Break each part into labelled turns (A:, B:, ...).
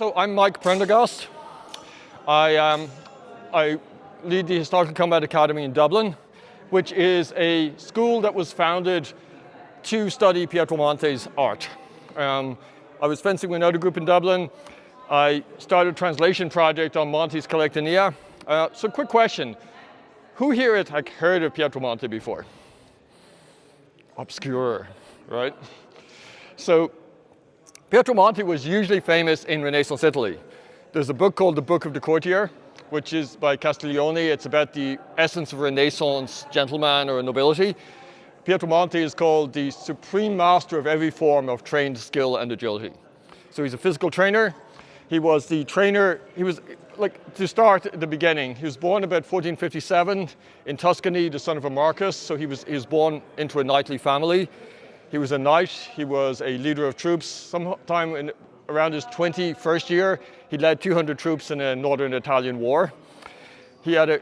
A: So I'm Mike Prendergast. I lead the Historical Combat Academy in Dublin, which is a school that was founded to study Pietro Monte's art. I was fencing with another group in Dublin. I started a translation project on Monte's Collecta Nia. So quick question, who here had heard of Pietro Monte before? Obscure, right? So Pietro Monte was usually famous in Renaissance Italy. There's a book called The Book of the Courtier, which is by Castiglione. It's about the essence of Renaissance gentleman or nobility. Pietro Monte is called the supreme master of every form of trained skill and agility. So he's a physical trainer. He was the trainer, he was, like, to start at the beginning, he was born about 1457 in Tuscany, the son of a Marquis, so he was born into a knightly family. He was a knight, he was a leader of troops. Sometime around his 21st year, he led 200 troops in a northern Italian war. He had a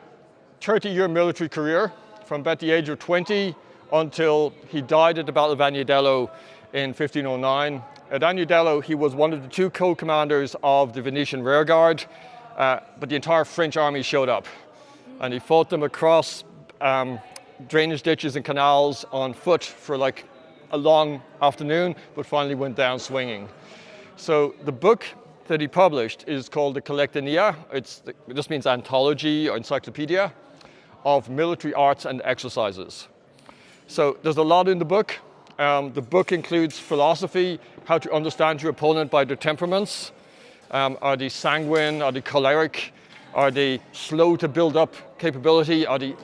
A: 30-year military career from about the age of 20 until he died at the Battle of Agnadello in 1509. At Agnadello, he was one of the two co-commanders of the Venetian rearguard, but the entire French army showed up. And he fought them across drainage ditches and canals on foot for like a long afternoon, but finally went down swinging. So the book that he published is called the Collecta Nia. It just means anthology or encyclopedia of military arts and exercises. So there's a lot in the book. The book includes philosophy, how to understand your opponent by their temperaments. Are they sanguine? Are they choleric? Are they slow to build up capability? Do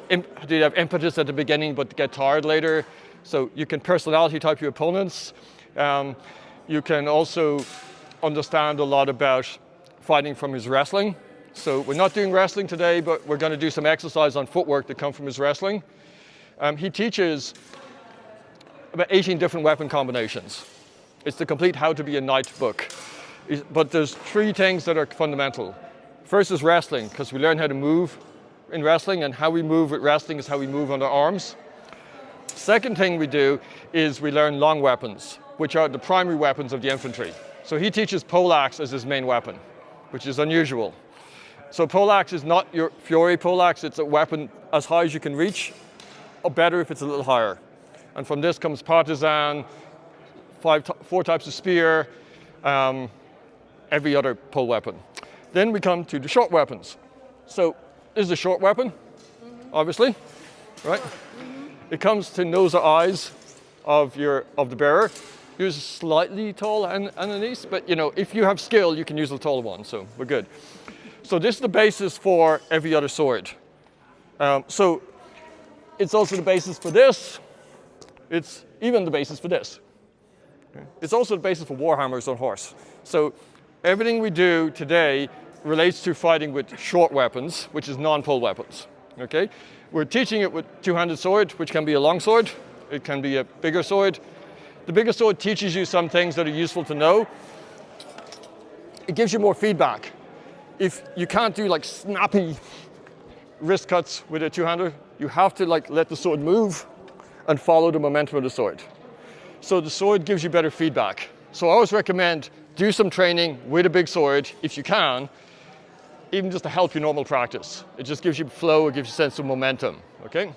A: they have impetus at the beginning but get tired later? So you can personality type your opponents. You can also understand a lot about fighting from his wrestling. So we're not doing wrestling today, but we're going to do some exercise on footwork that come from his wrestling. He teaches about 18 different weapon combinations. It's the complete How to Be a Knight book. But there's three things that are fundamental. First is wrestling, because we learn how to move in wrestling, and how we move with wrestling is how we move on our arms. Second thing we do is we learn long weapons, which are the primary weapons of the infantry. So he teaches poleaxe as his main weapon, which is unusual. So poleaxe is not your Fiore poleaxe, it's a weapon as high as you can reach, or better if it's a little higher. And from this comes partisan, four types of spear, every other pole weapon. Then we come to the short weapons. So this is a short weapon, obviously, right? It comes to nose or eyes of the bearer. Use slightly tall underneath, but you know, if you have skill, you can use the taller one, so we're good. So this is the basis for every other sword. So it's also the basis for this. It's even the basis for this. It's also the basis for warhammers on horse. So everything we do today relates to fighting with short weapons, which is non-pole weapons. Okay? We're teaching it with two-handed sword, which can be a long sword. It can be a bigger sword. The bigger sword teaches you some things that are useful to know. It gives you more feedback. If you can't do like snappy wrist cuts with a two-hander, you have to like let the sword move and follow the momentum of the sword. So the sword gives you better feedback. So I always recommend do some training with a big sword if you can, even just to help your normal practice. It just gives you flow, it gives you a sense of momentum, okay?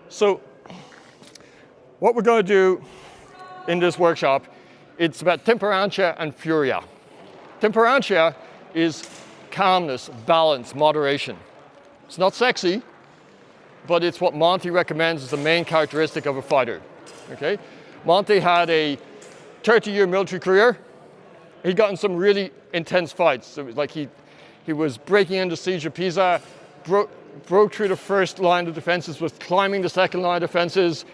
A: So what we're going to do in this workshop, it's about temperancia and furia. Temperancia is calmness, balance, moderation. It's not sexy, but it's what Monte recommends as the main characteristic of a fighter, okay? Monte had a 30-year military career. He got in some really intense fights. It was like he was breaking into siege of Pisa, broke through the first line of defenses, was climbing the second line of defenses,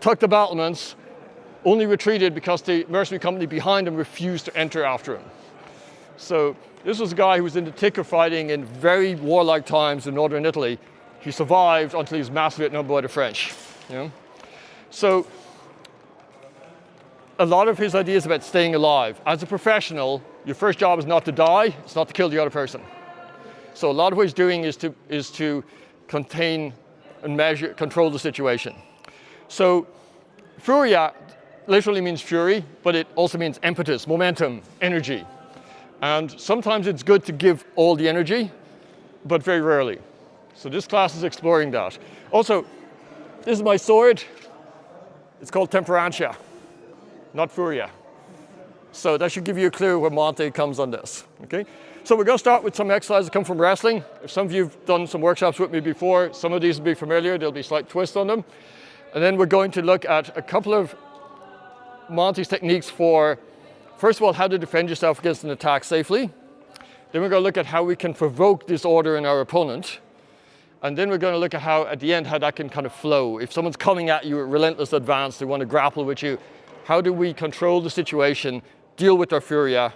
A: took the battlements, only retreated because the mercenary company behind him refused to enter after him. So this was a guy who was in the thick of fighting in very warlike times in northern Italy. He survived until he was massively outnumbered by the French. You know? So a lot of his ideas about staying alive. As a professional, your first job is not to die, it's not to kill the other person. So a lot of what he's doing is to contain and control the situation. So furia literally means fury, but it also means impetus, momentum, energy. And sometimes it's good to give all the energy, but very rarely. So this class is exploring that. Also, this is my sword. It's called Temperantia, not Furia. So that should give you a clue where Monty comes on this, okay? So we're going to start with some exercises that come from wrestling. If some of you have done some workshops with me before, some of these will be familiar. There'll be slight twists on them. And then we're going to look at a couple of Monty's techniques for, first of all, how to defend yourself against an attack safely. Then we're going to look at how we can provoke disorder in our opponent. And then we're going to look at how, at the end, how that can kind of flow. If someone's coming at you at relentless advance, they want to grapple with you, how do we control the situation, deal with our furia,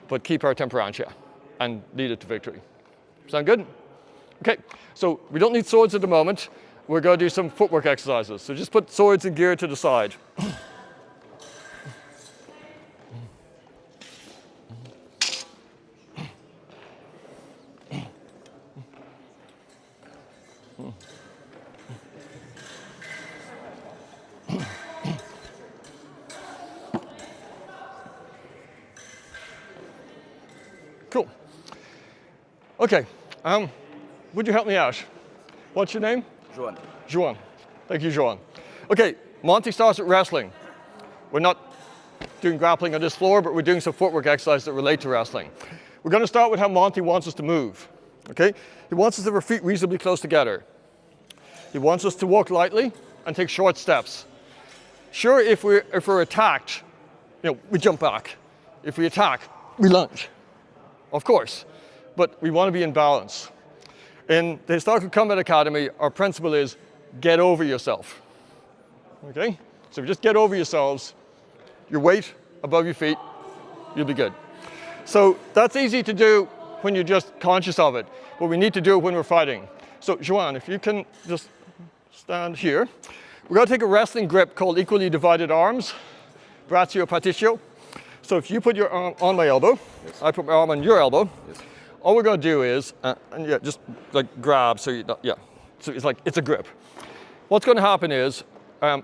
A: but keep our temperantia and lead it to victory? Sound good? Okay, so we don't need swords at the moment. We're going to do some footwork exercises. So just put swords and gear to the side. Cool. Okay, would you help me out? What's your name?
B: Joan.
A: Joan. Thank you, Joan. Okay, Monty starts with wrestling. We're not doing grappling on this floor, but we're doing some footwork exercises that relate to wrestling. We're going to start with how Monty wants us to move. Okay? He wants us to have our feet reasonably close together. He wants us to walk lightly and take short steps. Sure, if we're attacked, we jump back. If we attack, we lunge. Of course, but we want to be in balance. In the Historical Combat Academy, our principle is get over yourself. Okay? So if you just get over yourselves, your weight above your feet, you'll be good. So that's easy to do when you're just conscious of it, but we need to do it when we're fighting. So Joan, if you can just stand here. We're going to take a wrestling grip called equally divided arms, braccio paticcio. So if you put your arm on my elbow, yes. I put my arm on your elbow, yes. All we're going to do is, just like grab, so so it's a grip. What's going to happen is,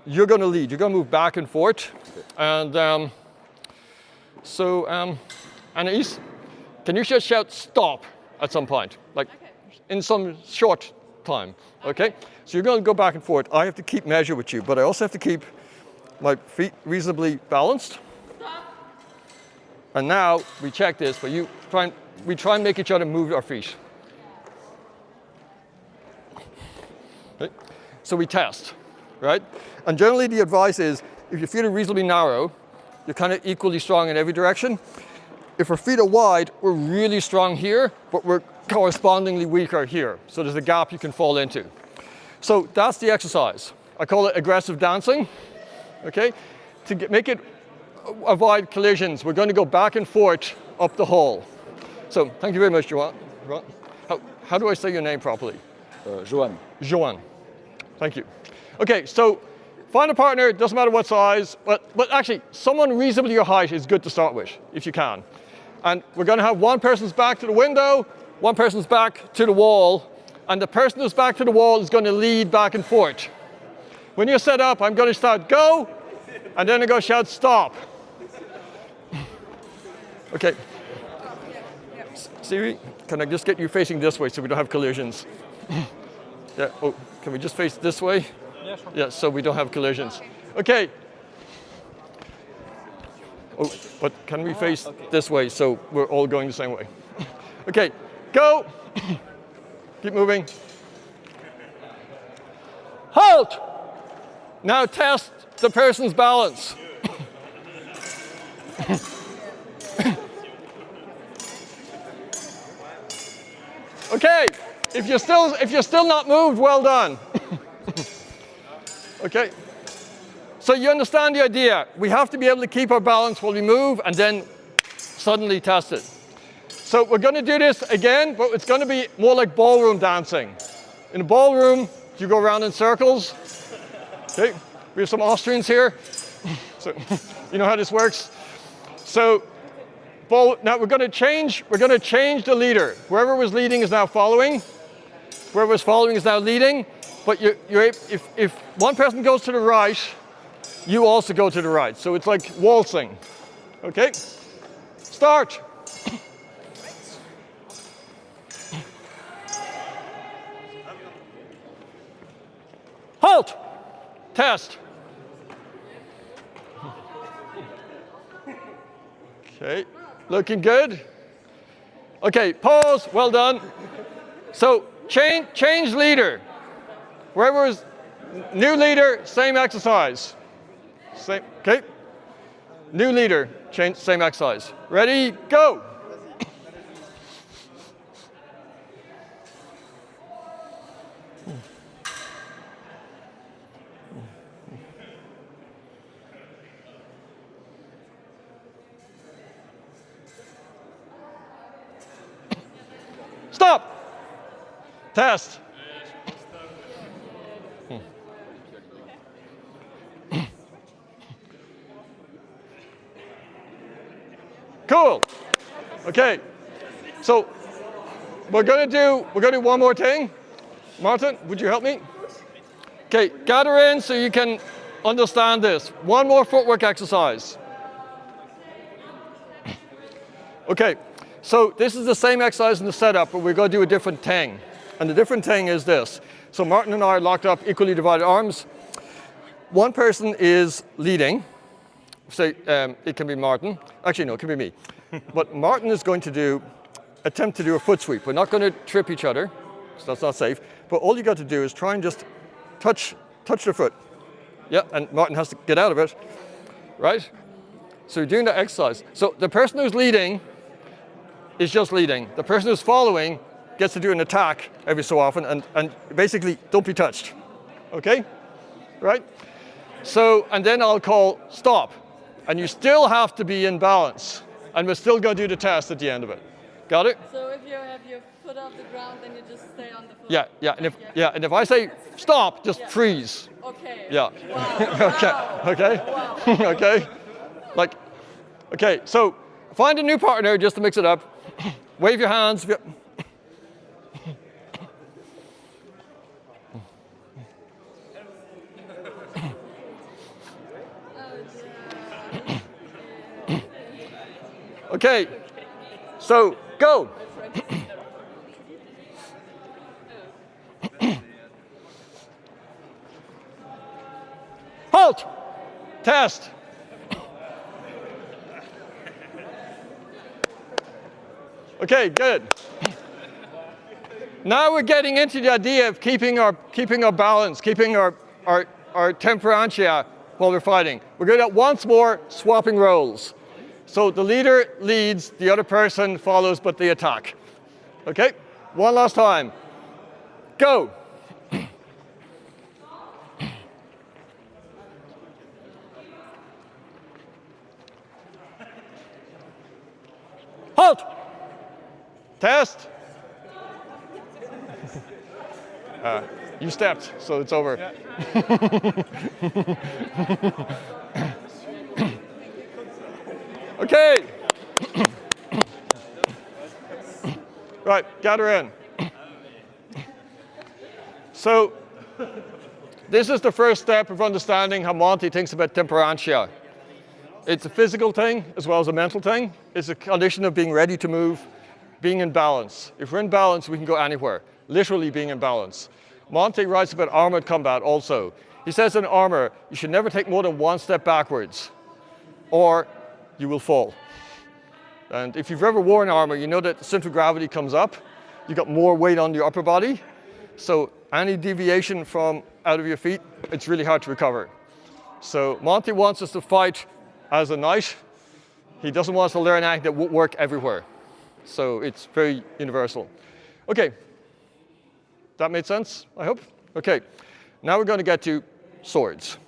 A: you're going to lead, you're going to move back and forth, and Anais, can you just shout stop at some point, like in some short time, okay? So you're going to go back and forth. I have to keep measure with you, but I also have to keep my feet reasonably balanced. And now we check this, but we try and make each other move our feet. Okay? So we test, right? And generally the advice is, if your feet are reasonably narrow, you're kind of equally strong in every direction. If our feet are wide, we're really strong here, but we're correspondingly weaker here. So there's a gap you can fall into. So that's the exercise. I call it aggressive dancing, okay? To make it avoid collisions, we're going to go back and forth up the hall. So thank you very much, Joan. How do I say your name properly?
B: Joan.
A: Joan. Thank you. Okay, so find a partner, doesn't matter what size, but actually someone reasonably your height is good to start with, if you can. And we're going to have one person's back to the window, one person's back to the wall, and the person who's back to the wall is going to lead back and forth. When you're set up, I'm going to start go, and then I go shout stop. Okay. Siri, can I just get you facing this way so we don't have collisions? Yeah. Oh, can we just face this way? Yeah, sure. Yeah, so we don't have collisions. Okay. Oh, but can we face this way so we're all going the same way? Okay, go. Keep moving. Halt! Now test the person's balance. Okay, if you're still not moved, well done. Okay, so you understand the idea. We have to be able to keep our balance while we move and then suddenly test it. So we're going to do this again, but it's going to be more like ballroom dancing. In a ballroom, you go around in circles. Okay, we have some Austrians here. So you know how this works. So now we're going to change the leader. Whoever was leading is now following. Whoever was following is now leading. But if one person goes to the right, you also go to the right. So it's like waltzing. Okay? Start. Halt! Test. Okay, looking good. Okay, pause, well done. So change leader. Wherever is new leader, same exercise. Same, okay. New leader, change, same exercise. Ready, go. Stop. Test. Cool. Okay. So we're gonna do one more thing. Martin, would you help me? Okay, gather in so you can understand this. One more footwork exercise. Okay, so this is the same exercise in the setup, but we're going to do a different thing. And the different thing is this. So Martin and I are locked up, equally divided arms. One person is leading. Say, it can be Martin. Actually, no, it can be me. But Martin is going to attempt to do a foot sweep. We're not going to trip each other, so that's not safe. But all you got to do is try and just touch the foot. Yeah, and Martin has to get out of it, right? So you're doing that exercise. So the person who's leading is just leading. The person who's following gets to do an attack every so often, and basically don't be touched. Okay? Right? So, and then I'll call stop. And you still have to be in balance. And we're still going to do the test at the end of it. Got it?
B: So if you have your foot off the ground, then you just stay on the foot?
A: Yeah, and if I say stop, just freeze.
B: Okay.
A: Yeah.
B: Wow.
A: Okay.
B: Wow.
A: Okay. Like, okay, so find a new partner just to mix it up. Wave your hands. Okay, so go. Halt. Test. Okay, good. Now we're getting into the idea of keeping our balance, keeping our temperantia while we're fighting. We're going to once more swapping roles. So the leader leads, the other person follows, but they attack. Okay, one last time. Go. Halt. Test. You stepped, so it's over. Yeah. Okay. Right, gather in. So, this is the first step of understanding how Monty thinks about temperantia. It's a physical thing as well as a mental thing. It's a condition of being ready to move, being in balance. If we're in balance, we can go anywhere, literally being in balance. Monty writes about armored combat also. He says in armor, you should never take more than one step backwards, or you will fall. And if you've ever worn armor, you know that the center of gravity comes up. You've got more weight on your upper body. So any deviation from out of your feet, it's really hard to recover. So Monty wants us to fight as a knight. He doesn't want us to learn anything that won't work everywhere. So it's very universal. Okay, that made sense, I hope? Okay, now we're going to get to swords.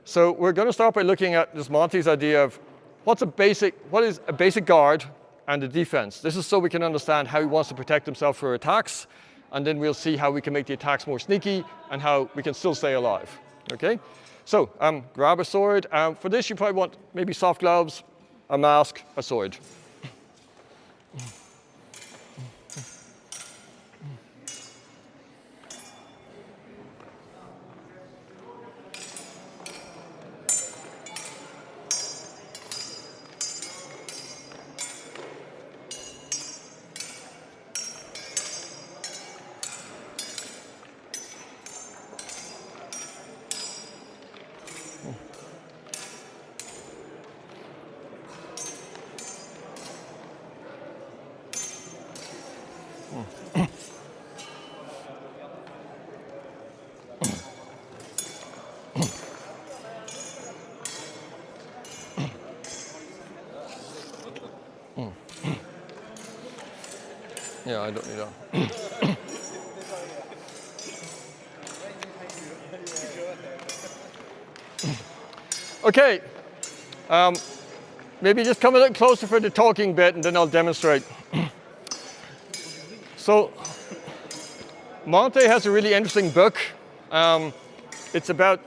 A: So we're going to start by looking at this Monty's idea of what is a basic guard and a defense. This is so we can understand how he wants to protect himself for attacks, and then we'll see how we can make the attacks more sneaky and how we can still stay alive. Okay? So grab a sword. For this, you probably want maybe soft gloves, a mask, a sword. Yeah, I don't need that. Okay. Maybe just come a little closer for the talking bit and then I'll demonstrate. So, Monty has a really interesting book. It's about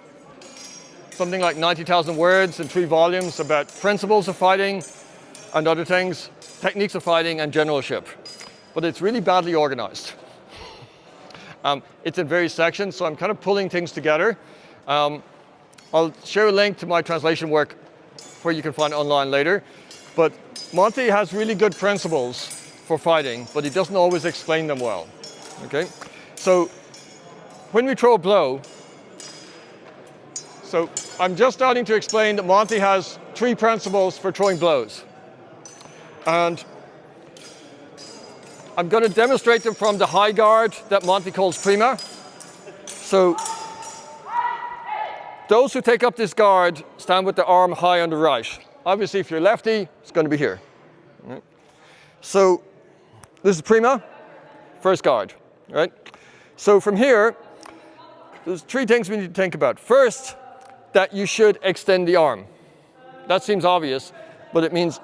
A: something like 90,000 words in 3 volumes about principles of fighting and other things, techniques of fighting and generalship. But it's really badly organized. It's in various sections, so I'm kind of pulling things together. I'll share a link to my translation work where you can find it online later. But Monty has really good principles for fighting, but he doesn't always explain them well. Okay? So when we throw a blow, so I'm just starting to explain that Monty has 3 principles for throwing blows. And I'm going to demonstrate them from the high guard that Monty calls prima. So those who take up this guard stand with the arm high on the right. Obviously, if you're lefty, it's going to be here. Right? So this is prima, first guard. Right? So from here, there's 3 things we need to think about. First, that you should extend the arm. That seems obvious, but it means,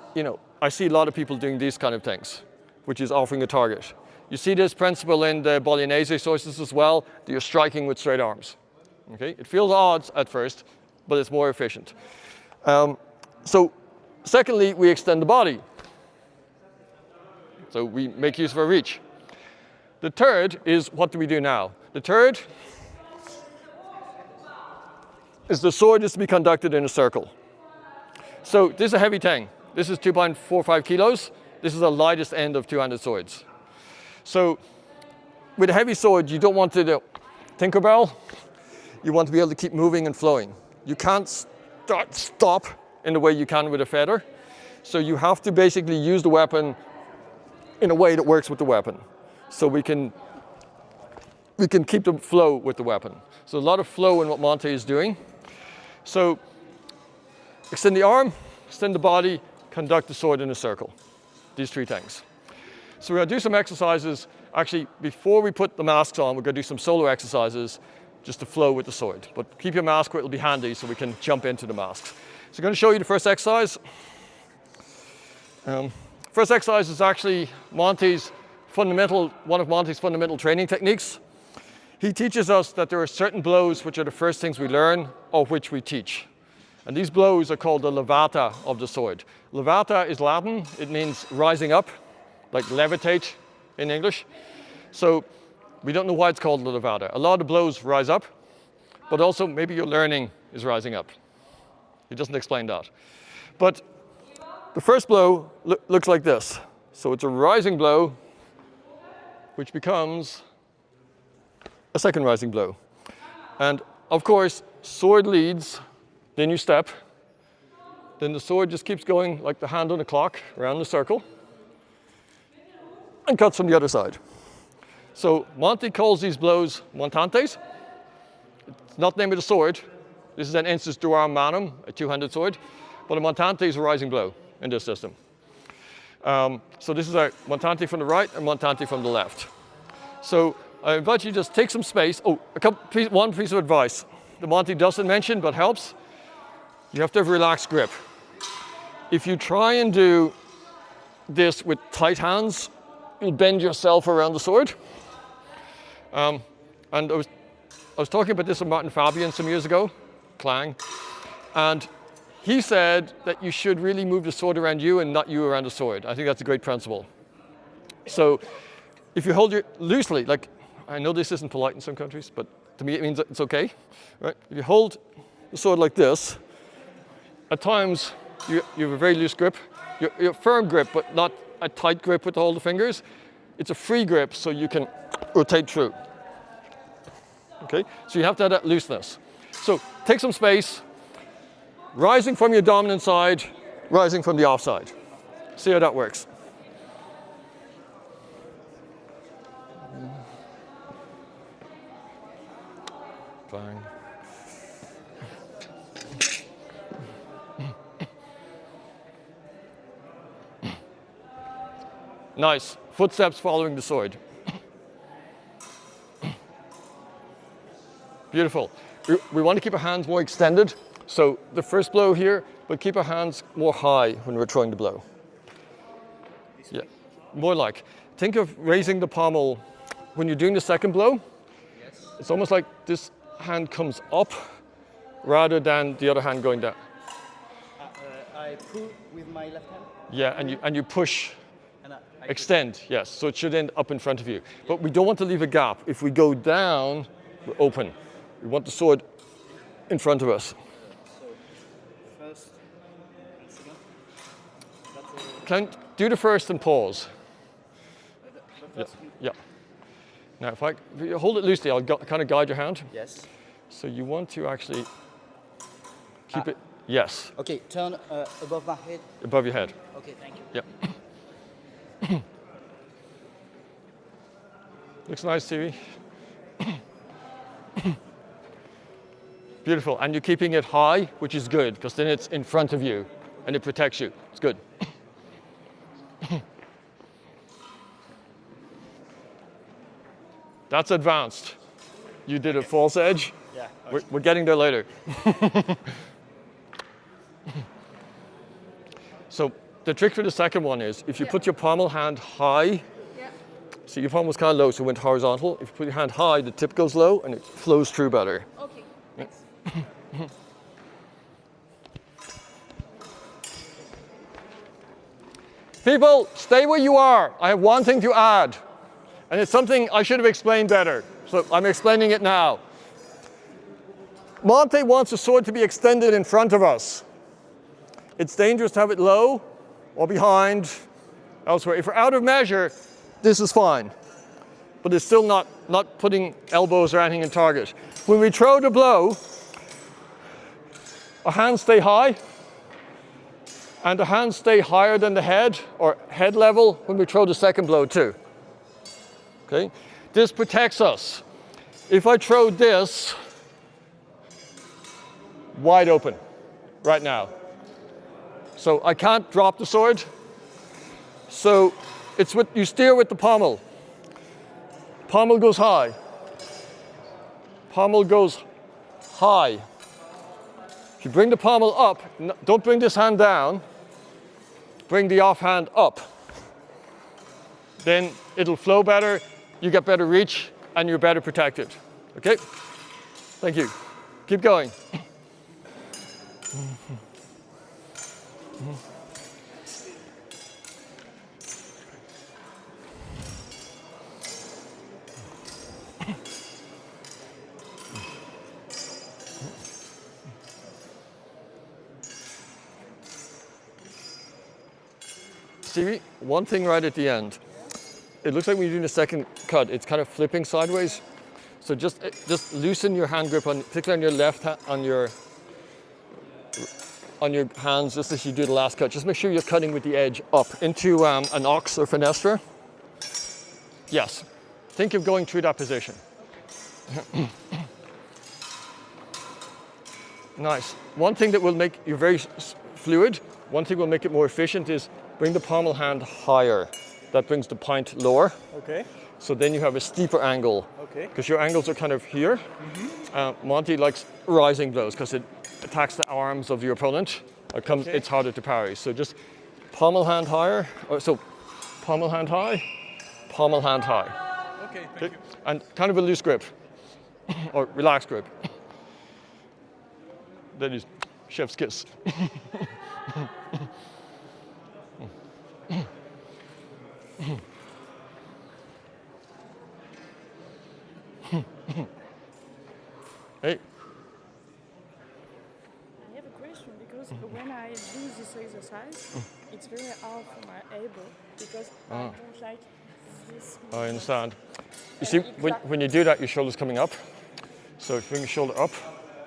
A: I see a lot of people doing these kind of things, which is offering a target. You see this principle in the Bolognese sources as well, that you're striking with straight arms. Okay? It feels odd at first, but it's more efficient. So secondly, we extend the body. So we make use of our reach. The third is, what do we do now? The third is the sword is to be conducted in a circle. So this is a heavy thing. This is 2.45 kilos. This is the lightest end of two-handed swords. So with a heavy sword, you don't want to do Tinkerbell. You want to be able to keep moving and flowing. You can't stop in the way you can with a feather. So you have to basically use the weapon in a way that works with the weapon. So we can keep the flow with the weapon. So a lot of flow in what Monty is doing. So extend the arm, extend the body, conduct the sword in a circle. These 3 things. So we're going to do some exercises. Actually, before we put the masks on, we're going to do some solo exercises just to flow with the sword. But keep your mask where it'll be handy so we can jump into the masks. So I'm going to show you the first exercise. First exercise is actually one of Monty's fundamental training techniques. He teaches us that there are certain blows which are the first things we learn or which we teach. And these blows are called the levata of the sword. Levata is Latin. It means rising up, like levitate in English. So we don't know why it's called the levata. A lot of the blows rise up, but also maybe your learning is rising up. He doesn't explain that. But the first blow looks like this. So it's a rising blow, which becomes a second rising blow. And of course, sword leads, then you step, then the sword just keeps going like the hand on a clock around the circle and cuts from the other side. So Monty calls these blows montantes. It's not the name of the sword. This is an instis duarum manum, a 2-handed sword, but a montante is a rising blow in this system. So this is a montante from the right and montante from the left. So I invite you to just take some space. Oh, one piece of advice. The Monty doesn't mention, but helps. You have to have relaxed grip. If you try and do this with tight hands, you'll bend yourself around the sword. And I was talking about this with Martin Fabian some years ago, Clang, and he said that you should really move the sword around you and not you around the sword. I think that's a great principle. So if you hold it loosely, like, I know this isn't polite in some countries, but to me it means that it's okay. Right? If you hold the sword like this, at times you have a very loose grip. You have a firm grip, but not a tight grip with all the fingers. It's a free grip, so you can rotate through. Okay? So you have to have that looseness. So take some space, rising from your dominant side, rising from the offside. See how that works. Bang. Nice. Footsteps following the sword. Beautiful. We want to keep our hands more extended. So the first blow here, but keep our hands more high when we're throwing the blow. Yeah, more like. Think of raising the pommel when you're doing the second blow.
C: Yes.
A: It's almost like this hand comes up rather than the other hand going down.
C: I pull with my left hand.
A: Yeah, and you push,
C: And I
A: extend, yes. So it should end up in front of you. But we don't want to leave a gap. If we go down, we're open. We want the sword in front of us.
C: So first and second. That's
A: Can do the first and pause.
C: the first.
A: Yeah. Now, if you hold it loosely, I'll kind of guide your hand.
C: Yes.
A: So you want to actually keep it, yes,
C: Okay, turn above my head.
A: above your head.
C: Okay, thank you.
A: Yeah. Looks nice, Stevie. Beautiful. And you're keeping it high, which is good, because then it's in front of you and it protects you. It's good. That's advanced. You did a false edge.
C: Yeah.
A: We're getting there later. So the trick for the second one is if you put your pommel hand high,
B: Yeah.
A: so your palm was kind of low, so it went horizontal. If you put your hand high, the tip goes low and it flows through better.
B: Okay. Thanks.
A: People, stay where you are. I have one thing to add, and it's something I should have explained better, so I'm explaining it now. Monte wants the sword to be extended in front of us. It's dangerous to have it low or behind, elsewhere. If we're out of measure, this is fine, but it's still not putting elbows or anything in target. When we throw the blow, our hands stay high, and the hands stay higher than the head, or head level, when we throw the second blow too. Okay? This protects us. If I throw this wide open right now, so I can't drop the sword. So it's what you steer with the pommel. Pommel goes high. Pommel goes high. If you bring the pommel up, don't bring this hand down, bring the off hand up. Then it'll flow better, you get better reach, and you're better protected. Okay? Thank you. Keep going. Stevie, one thing right at the end. It looks like when you're doing the second cut, it's kind of flipping sideways. So just loosen your hand grip, particularly on your left hand, on your hands, just as you do the last cut. Just make sure you're cutting with the edge up into an ox or fenestra. Yes. Think of going through that position. Nice. One thing that will make you very fluid, one thing will make it more efficient is bring the pommel hand higher. That brings the point lower.
C: Okay.
A: So then you have a steeper angle.
C: Okay.
A: Because your angles are kind of here. Monty likes rising blows because it attacks the arms of your opponent. It's harder to parry. So just pommel hand higher. So pommel hand high, pommel hand high.
C: Okay, thank you.
A: And kind of a loose grip or relaxed grip. That is chef's kiss. Hey.
D: I have a question because when I do this exercise, it's very hard for my elbow because I don't like this.
A: I understand. You see, when you do that, your shoulder's coming up. So if you bring your shoulder up,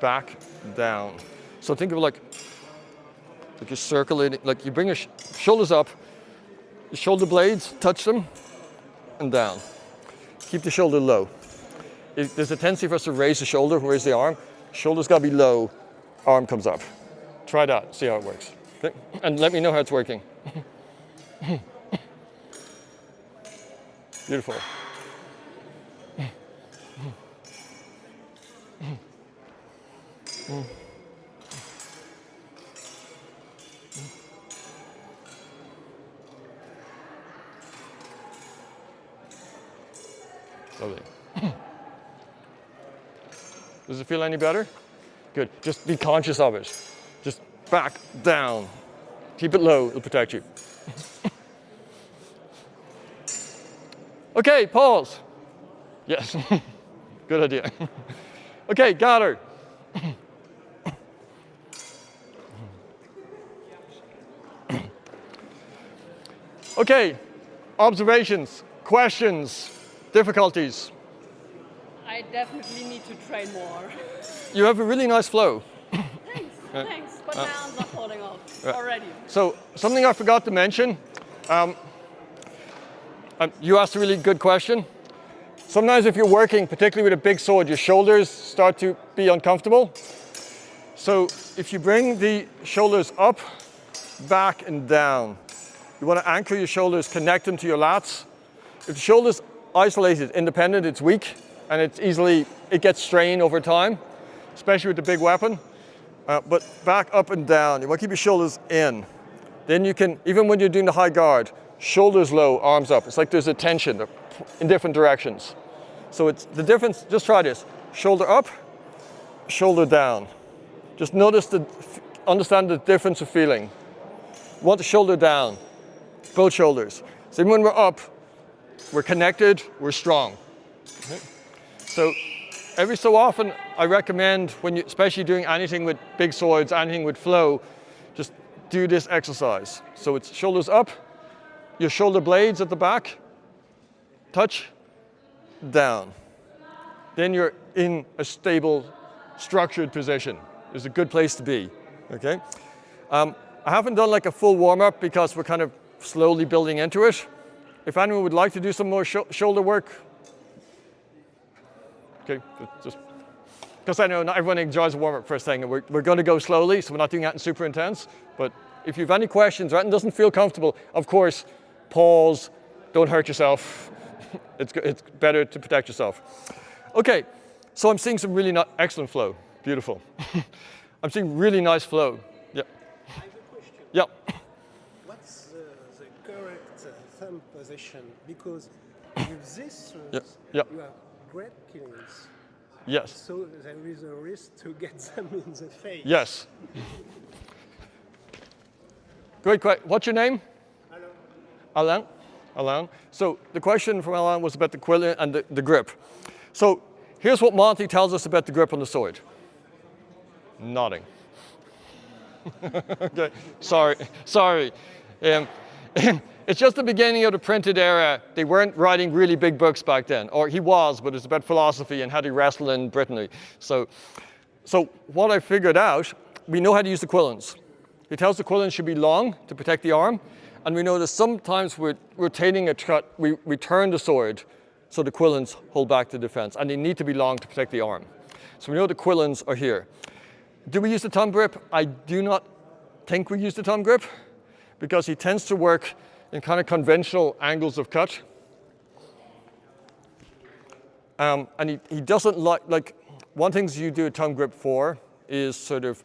A: back, down. So think of it like you're circulating, like you bring your shoulders up, the shoulder blades, touch them, and down. Keep the shoulder low. There's a tendency for us to raise the shoulder, raise the arm. Shoulder's got to be low, arm comes up. Try that, see how it works. Okay? And let me know how it's working. Beautiful. Lovely. Does it feel any better? Good. Just be conscious of it. Just back, down. Keep it low, it'll protect you. Okay, pause. Yes. Good idea. Okay, gather. Okay, observations, questions, difficulties.
B: I definitely need to train more.
A: You have a really nice flow.
B: Thanks, but my arms are falling off already.
A: So something I forgot to mention, you asked a really good question. Sometimes if you're working, particularly with a big sword, your shoulders start to be uncomfortable. So if you bring the shoulders up, back and down, you want to anchor your shoulders, connect them to your lats. If the shoulder's isolated, independent, it's weak, and it gets strained over time, especially with the big weapon. But back, up and down, you want to keep your shoulders in. Then you can, even when you're doing the high guard, shoulders low, arms up. It's like there's a tension in different directions. So it's the difference, just try this. Shoulder up, shoulder down. Just understand the difference of feeling. You want the shoulder down, both shoulders. So even when we're up, we're connected, we're strong. Okay. So every so often, I recommend when you, especially doing anything with big swords, anything with flow, just do this exercise. So it's shoulders up, your shoulder blades at the back, touch, down. Then you're in a stable, structured position. It's a good place to be, okay? I haven't done like a full warm-up because we're kind of slowly building into it. If anyone would like to do some more shoulder work, okay, just because I know not everyone enjoys a warm-up first thing, and we're going to go slowly, so we're not doing that in super intense. But if you have any questions or anything doesn't feel comfortable, of course, pause, don't hurt yourself. It's better to protect yourself. Okay, so I'm seeing some really excellent flow. Beautiful. I'm seeing really nice flow. Yeah.
E: I have a question.
A: Yeah.
E: What's the correct thumb position? Because with this,
A: Yeah.
E: you have great killings.
A: Yes.
E: So there is a risk to get them in the face.
A: Yes. Great question. What's your name? Alain. Alain. So the question from Alain was about the quill and the grip. So here's what Monty tells us about the grip on the sword. Nodding. Okay. Sorry. It's just the beginning of the printed era. They weren't writing really big books back then, or he was, but it's about philosophy and how to wrestle in Brittany. So what I figured out, we know how to use the quillins. He tells the quillins should be long to protect the arm, and we know that sometimes we're rotating a cut, we turn the sword so the quillins hold back the defense, and they need to be long to protect the arm. So we know the quillins are here. Do we use the thumb grip? I do not think we use the thumb grip, because he tends to work in kind of conventional angles of cut. And he doesn't like one thing you do a thumb grip for is sort of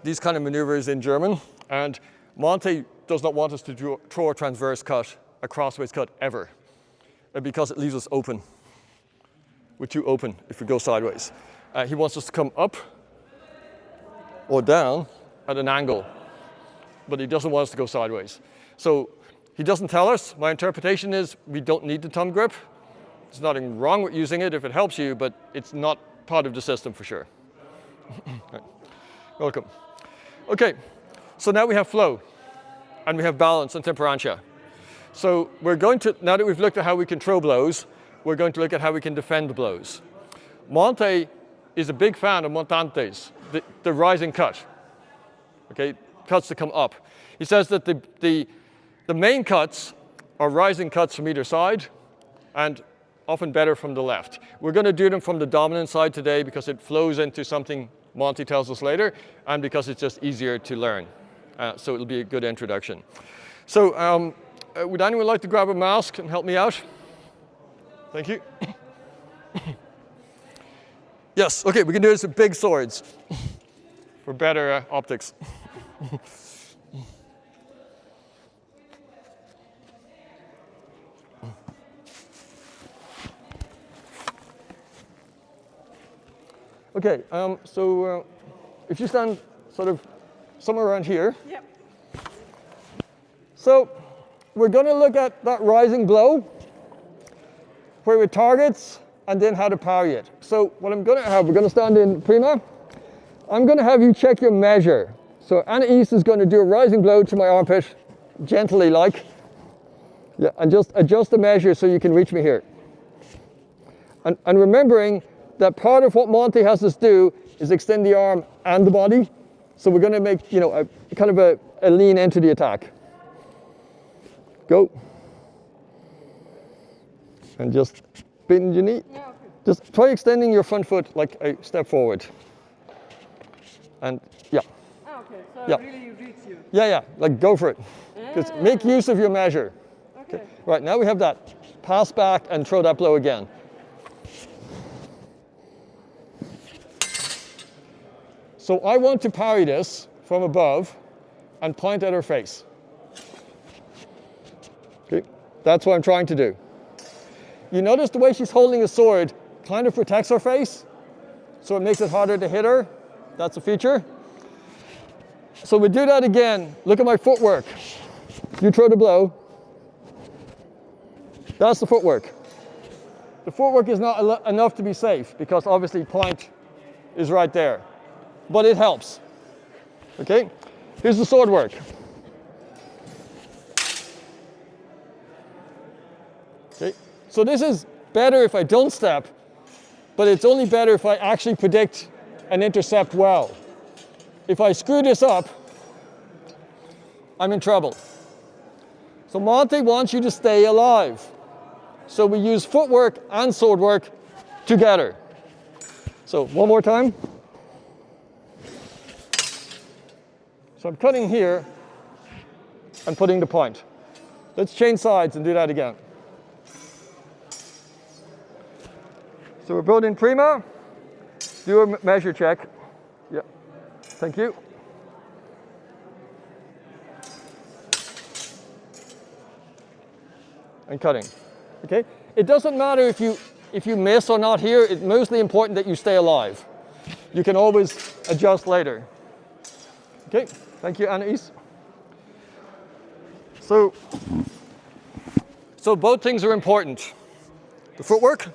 A: these kind of maneuvers in German. And Monty does not want us to throw a transverse cut, a crossways cut ever, because it leaves us open. We're too open if we go sideways. He wants us to come up or down at an angle, but he doesn't want us to go sideways. So he doesn't tell us. My interpretation is we don't need the thumb grip. There's nothing wrong with using it if it helps you, but it's not part of the system for sure. Right. Welcome. Okay, so now we have flow, and we have balance and temperantia. So we're going to, now that we've looked at how we can throw blows, we're going to look at how we can defend blows. Monty is a big fan of montantes, the rising cut, okay, cuts that come up. He says that the main cuts are rising cuts from either side, and often better from the left. We're going to do them from the dominant side today because it flows into something Monty tells us later, and because it's just easier to learn. So it'll be a good introduction. So would anyone like to grab a mask and help me out? Thank you. Yes, okay, we can do this with big swords for better optics. Okay, so if you stand sort of somewhere around here.
D: Yep.
A: So we're going to look at that rising blow, where it targets, and then how to parry it. So what I'm going to have, we're going to stand in prima. I'm going to have you check your measure. So Anais is going to do a rising blow to my armpit, gently like. Yeah, and just adjust the measure so you can reach me here. And remembering that part of what Monty has us do is extend the arm and the body. So we're going to make, you know, a kind of a lean into the attack. Go. And just bend your knee.
B: Yeah, okay.
A: Just try extending your front foot like a step forward. And yeah,
B: Ah, okay. So
A: Yeah.
B: really reach you.
A: yeah, like go for it. Just make use of your measure.
B: Okay.
A: Right, now we have that. Pass back and throw that blow again. So I want to parry this from above and point at her face. Okay, that's what I'm trying to do. You notice the way she's holding a sword kind of protects her face, so it makes it harder to hit her. That's a feature. So we do that again. Look at my footwork. You throw the blow. That's the footwork. The footwork is not enough to be safe because obviously point is right there, but it helps. Okay, here's the sword work. Okay, so this is better if I don't step, but it's only better if I actually predict and intercept well. If I screw this up, I'm in trouble. So Monty wants you to stay alive. So we use footwork and sword work together. So one more time. So I'm cutting here and putting the point. Let's change sides and do that again. So we're both in prima. Do a measure check. Yeah, thank you. And cutting. Okay, it doesn't matter if you miss or not here. It's mostly important that you stay alive. You can always adjust later. Okay, thank you, Anais. So both things are important. The footwork.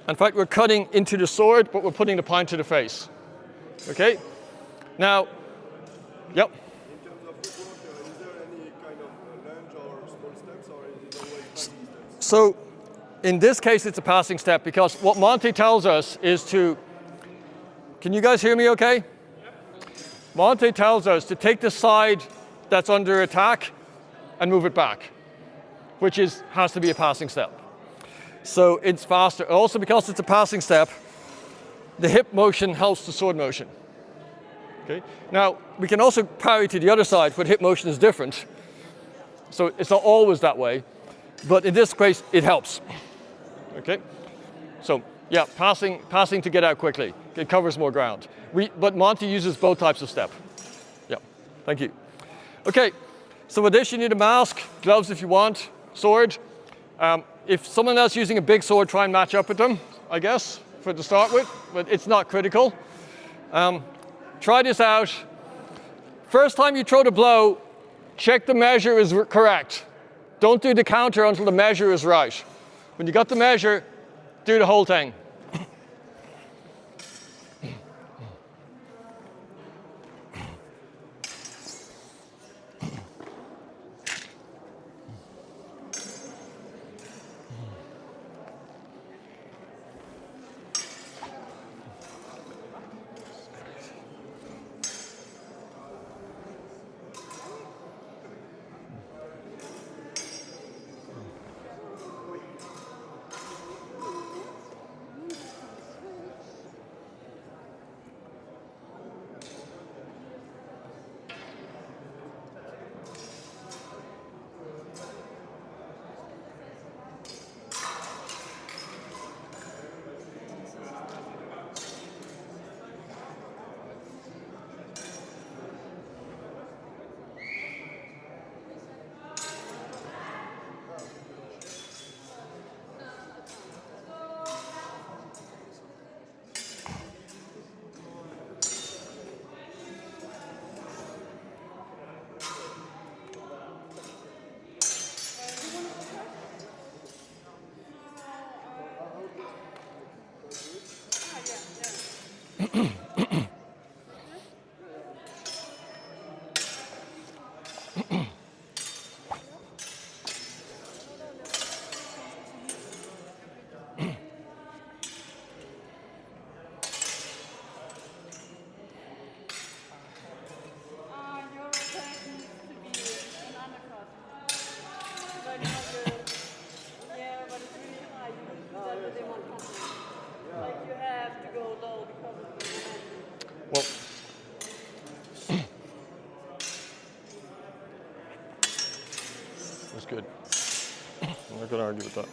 A: In fact, we're cutting into the sword, but we're putting the point to the face. Okay? Now, yep.
F: In terms of footwork, is there any kind of lunge or small steps, or is it always passing steps?
A: So in this case, it's a passing step because what Monty tells us is to, can you guys hear me okay? Monty tells us to take the side that's under attack and move it back, which has to be a passing step. So it's faster. Also, because it's a passing step, the hip motion helps the sword motion. Okay. Now, we can also parry to the other side, but hip motion is different. So it's not always that way, but in this case, it helps. Okay. So yeah, passing to get out quickly. It covers more ground. But Monty uses both types of step. Yeah. Thank you. Okay. So with this, you need a mask, gloves if you want, sword. If someone else using a big sword, try and match up with them, I guess, to start with, but it's not critical. Try this out. First time you throw the blow, check the measure is correct. Don't do the counter until the measure is right. When you got the measure, do the whole thing.
B: Your attack needs to be an undercut. But not the, yeah, but it's really high. You wouldn't do that with M1 contact. Like you have to go low because of the momentum.
A: Well, that's good. I'm not going to argue with that.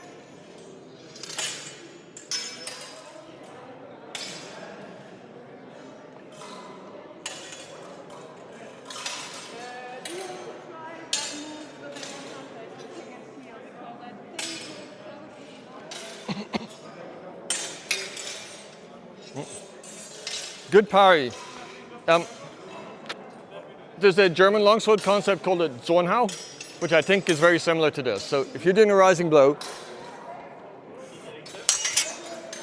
B: Do you try that move with M1 contact against heel? Because I think it's probably
A: Good parry. There's a German longsword concept called a Zornhau, which I think is very similar to this. So if you're doing a rising blow,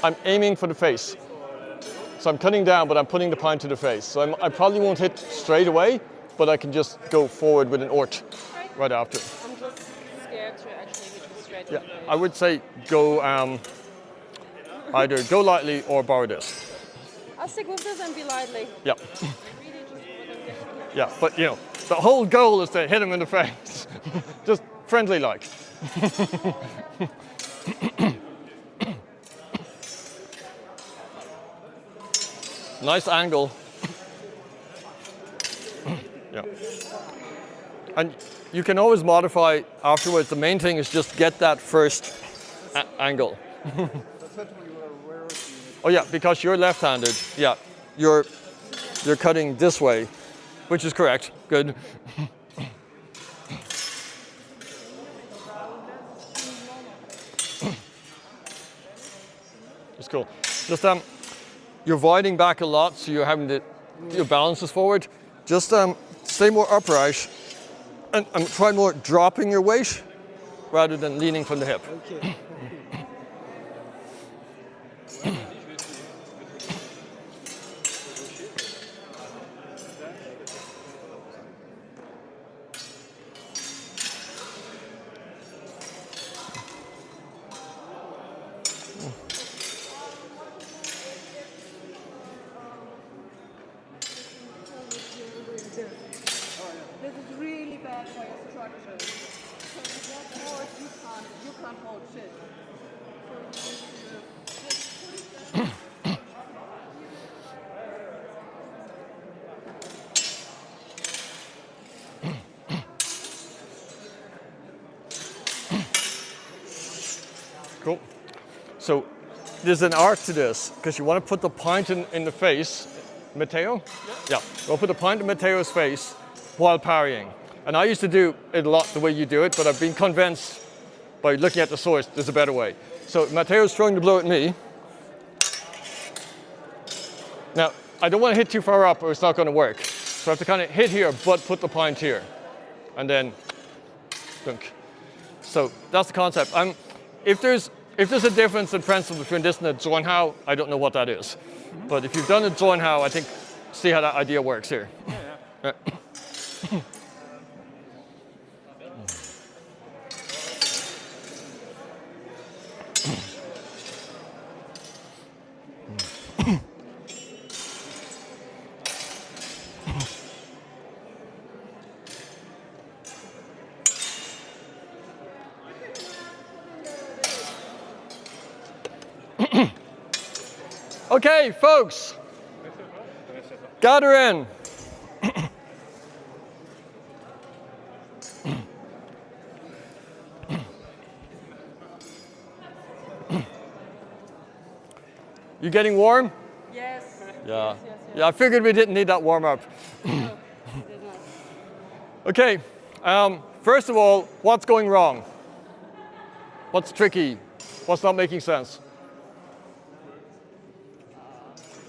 A: I'm aiming for the face. So I'm cutting down, but I'm putting the point to the face. So I probably won't hit straight away, but I can just go forward with an ort right after.
B: I'm just scared to actually hit you straight
A: Yeah,
B: in the face.
A: I would say go either go lightly or borrow this.
B: I'll stick with this and be lively.
A: Yeah,
B: Really just want to get
A: yeah, but you know, the whole goal is to hit him in the face. Just friendly like. Nice angle. Yeah. And you can always modify afterwards. The main thing is just get that first angle. Oh yeah, because you're left-handed. Yeah, you're cutting this way, which is correct. Good. It's cool. Just you're avoiding back a lot, so you're having to your balance is forward. Just stay more upright and try more dropping your weight rather than leaning from the hip.
E: Okay.
B: This is really bad for your structure. Because if you hold, you can't hold shit. So you need to
A: Cool. So there's an art to this because you want to put the point in the face. Matteo? Yeah. We'll put the point in Matteo's face while parrying. And I used to do it a lot the way you do it, but I've been convinced by looking at the source there's a better way. So Matteo's throwing the blow at me. Now, I don't want to hit too far up or it's not going to work. So I have to kind of hit here, but put the point here. And then, dunk. So that's the concept. If there's a difference in principle between this and a Zornhau, I don't know what that is. But if you've done a Zornhau, I think see how that idea works here. Yeah. Okay, folks, gather in. You getting warm?
B: Yes.
A: Yeah.
B: Yes, yes, yes.
A: Yeah, I figured we didn't need that warm up.
B: No, it did not.
A: Okay, first of all, what's going wrong? What's tricky? What's not making sense?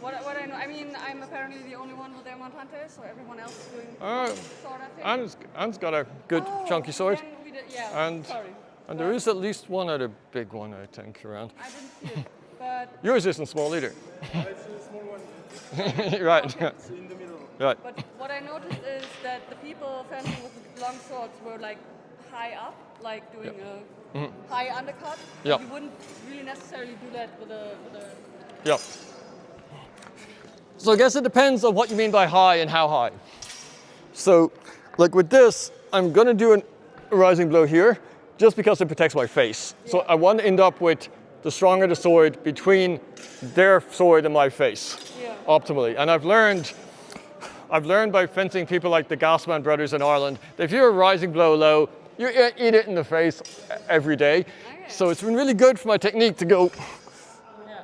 B: What I know, I mean, I'm apparently the only one with their Montante, so everyone else is doing sort of thing.
A: Anne's got a good chunky sword.
B: Then we did, yeah,
A: And
B: sorry.
A: And there is at least one other big one, I think, around.
B: I didn't see it, but
A: Yours isn't small either.
F: It's a small one.
A: Right.
F: It's in the middle.
A: Right.
B: what I noticed is that the people fencing with the long swords were like high up, like doing a high undercut.
A: Yeah.
B: You wouldn't really necessarily do that with a
A: Yeah. So I guess it depends on what you mean by high and how high. So, like with this, I'm going to do a rising blow here just because it protects my face. So I want to end up with the stronger the sword between their sword and my face, optimally. And I've learned by fencing people like the Gassman brothers in Ireland that if you're a rising blow low, you eat it in the face every day. So it's been really good for my technique to go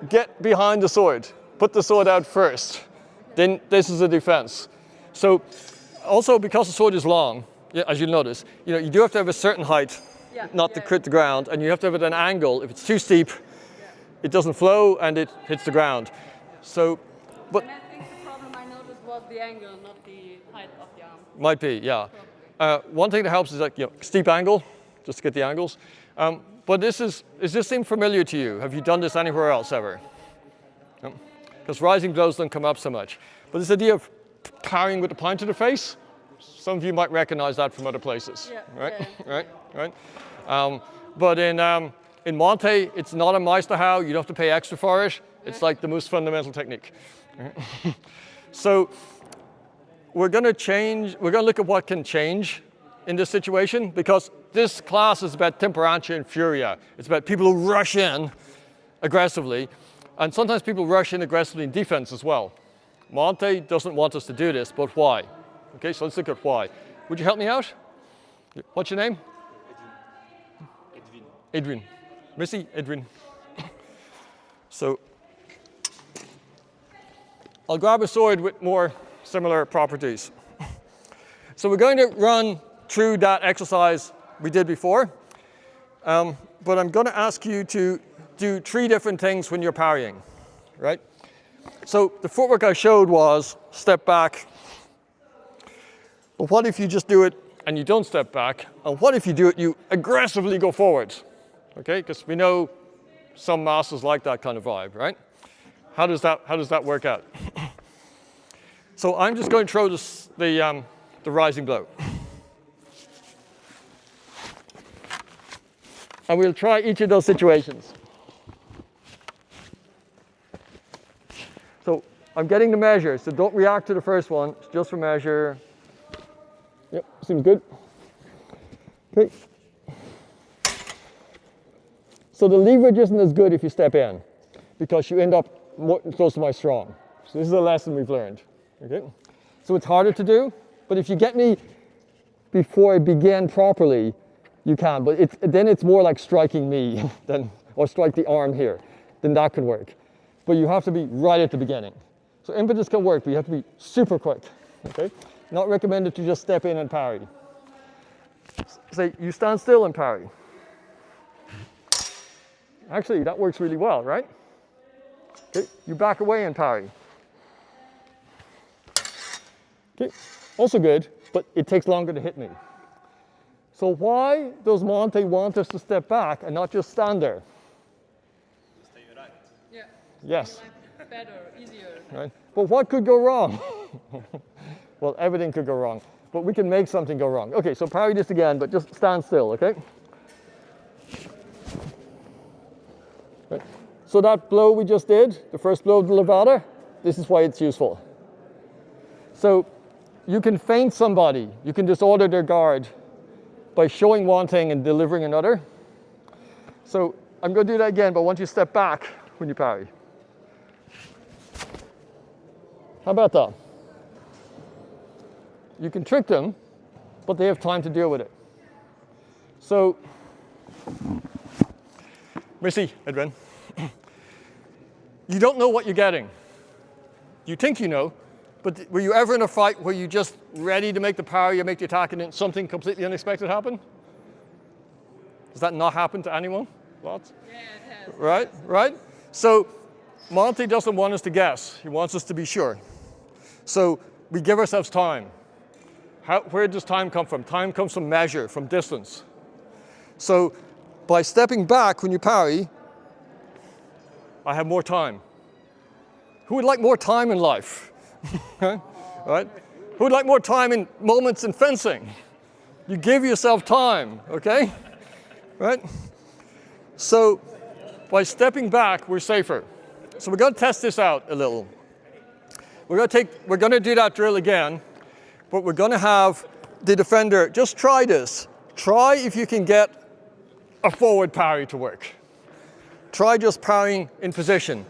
A: get behind the sword, put the sword out first, then this is a defense. So also because the sword is long, as you'll notice, you do have to have a certain height not to crit the ground, and you have to have it at an angle. If it's too steep, it doesn't flow and it hits the ground. So, but
B: And I think the problem I noticed was the angle, not the height of the arm.
A: might be, yeah. One thing that helps is like steep angle, just to get the angles. But is this seem familiar to you? Have you done this anywhere else ever? Because rising blows don't come up so much. But this idea of parrying with the point to the face, some of you might recognize that from other places, right? But in Monte, it's not a Meisterhau. You don't have to pay extra for it. It's like the most fundamental technique. So we're going to look at what can change in this situation, because this class is about temperantia and furia. It's about people who rush in aggressively, and sometimes people rush in aggressively in defense as well. Monte doesn't want us to do this, but why? Okay, so let's look at why. Would you help me out? What's your name? Edwin. Missy? Edwin. So I'll grab a sword with more similar properties. So we're going to run through that exercise we did before, but I'm going to ask you to do 3 different things when you're parrying, right? So the footwork I showed was step back, but what if you just do it and you don't step back? And what if you do it, you aggressively go forward? Okay, because we know some masters like that kind of vibe, right? How does that work out? So I'm just going to throw the rising blow. And we'll try each of those situations. So I'm getting the measure, so don't react to the first one, it's just for measure. Yep, seems good. Okay. So the leverage isn't as good if you step in, because you end up more close to my strong. So this is a lesson we've learned. Okay. So it's harder to do, but if you get me before I begin properly, you can. But then it's more like striking me or strike the arm here. Then that can work. But you have to be right at the beginning. So impetus can work, but you have to be super quick. Okay. Not recommended to just step in and parry. Say you stand still and parry. Actually, that works really well, right? Okay, you back away and parry. Okay, also good, but it takes longer to hit me. So why does Monte want us to step back and not just stand there?
B: Yeah.
A: Yes.
B: Better, easier.
A: Right. But what could go wrong? Well, everything could go wrong, but we can make something go wrong. Okay, so parry this again, but just stand still, okay? Right. So that blow we just did, the first blow of the levada, this is why it's useful. So you can feint somebody, you can disorder their guard by showing one thing and delivering another. So I'm going to do that again, but I want you to step back when you parry. How about that? You can trick them, but they have time to deal with it. So, Missy, Edwin, you don't know what you're getting. You think you know, but were you ever in a fight where you just ready to make the parry, you make the attack, and then something completely unexpected happened? Does that not happen to anyone? Lots?
B: Yeah, it has.
A: Right? So Monte doesn't want us to guess. He wants us to be sure. So we give ourselves time. Where does time come from? Time comes from measure, from distance. So by stepping back when you parry, I have more time. Who would like more time in life? Right? Who'd like more time in moments in fencing? You give yourself time, okay? Right? So by stepping back, we're safer. So we're going to test this out a little. We're going to do that drill again, but we're going to have the defender just try this. Try if you can get a forward parry to work. Try just parrying in position.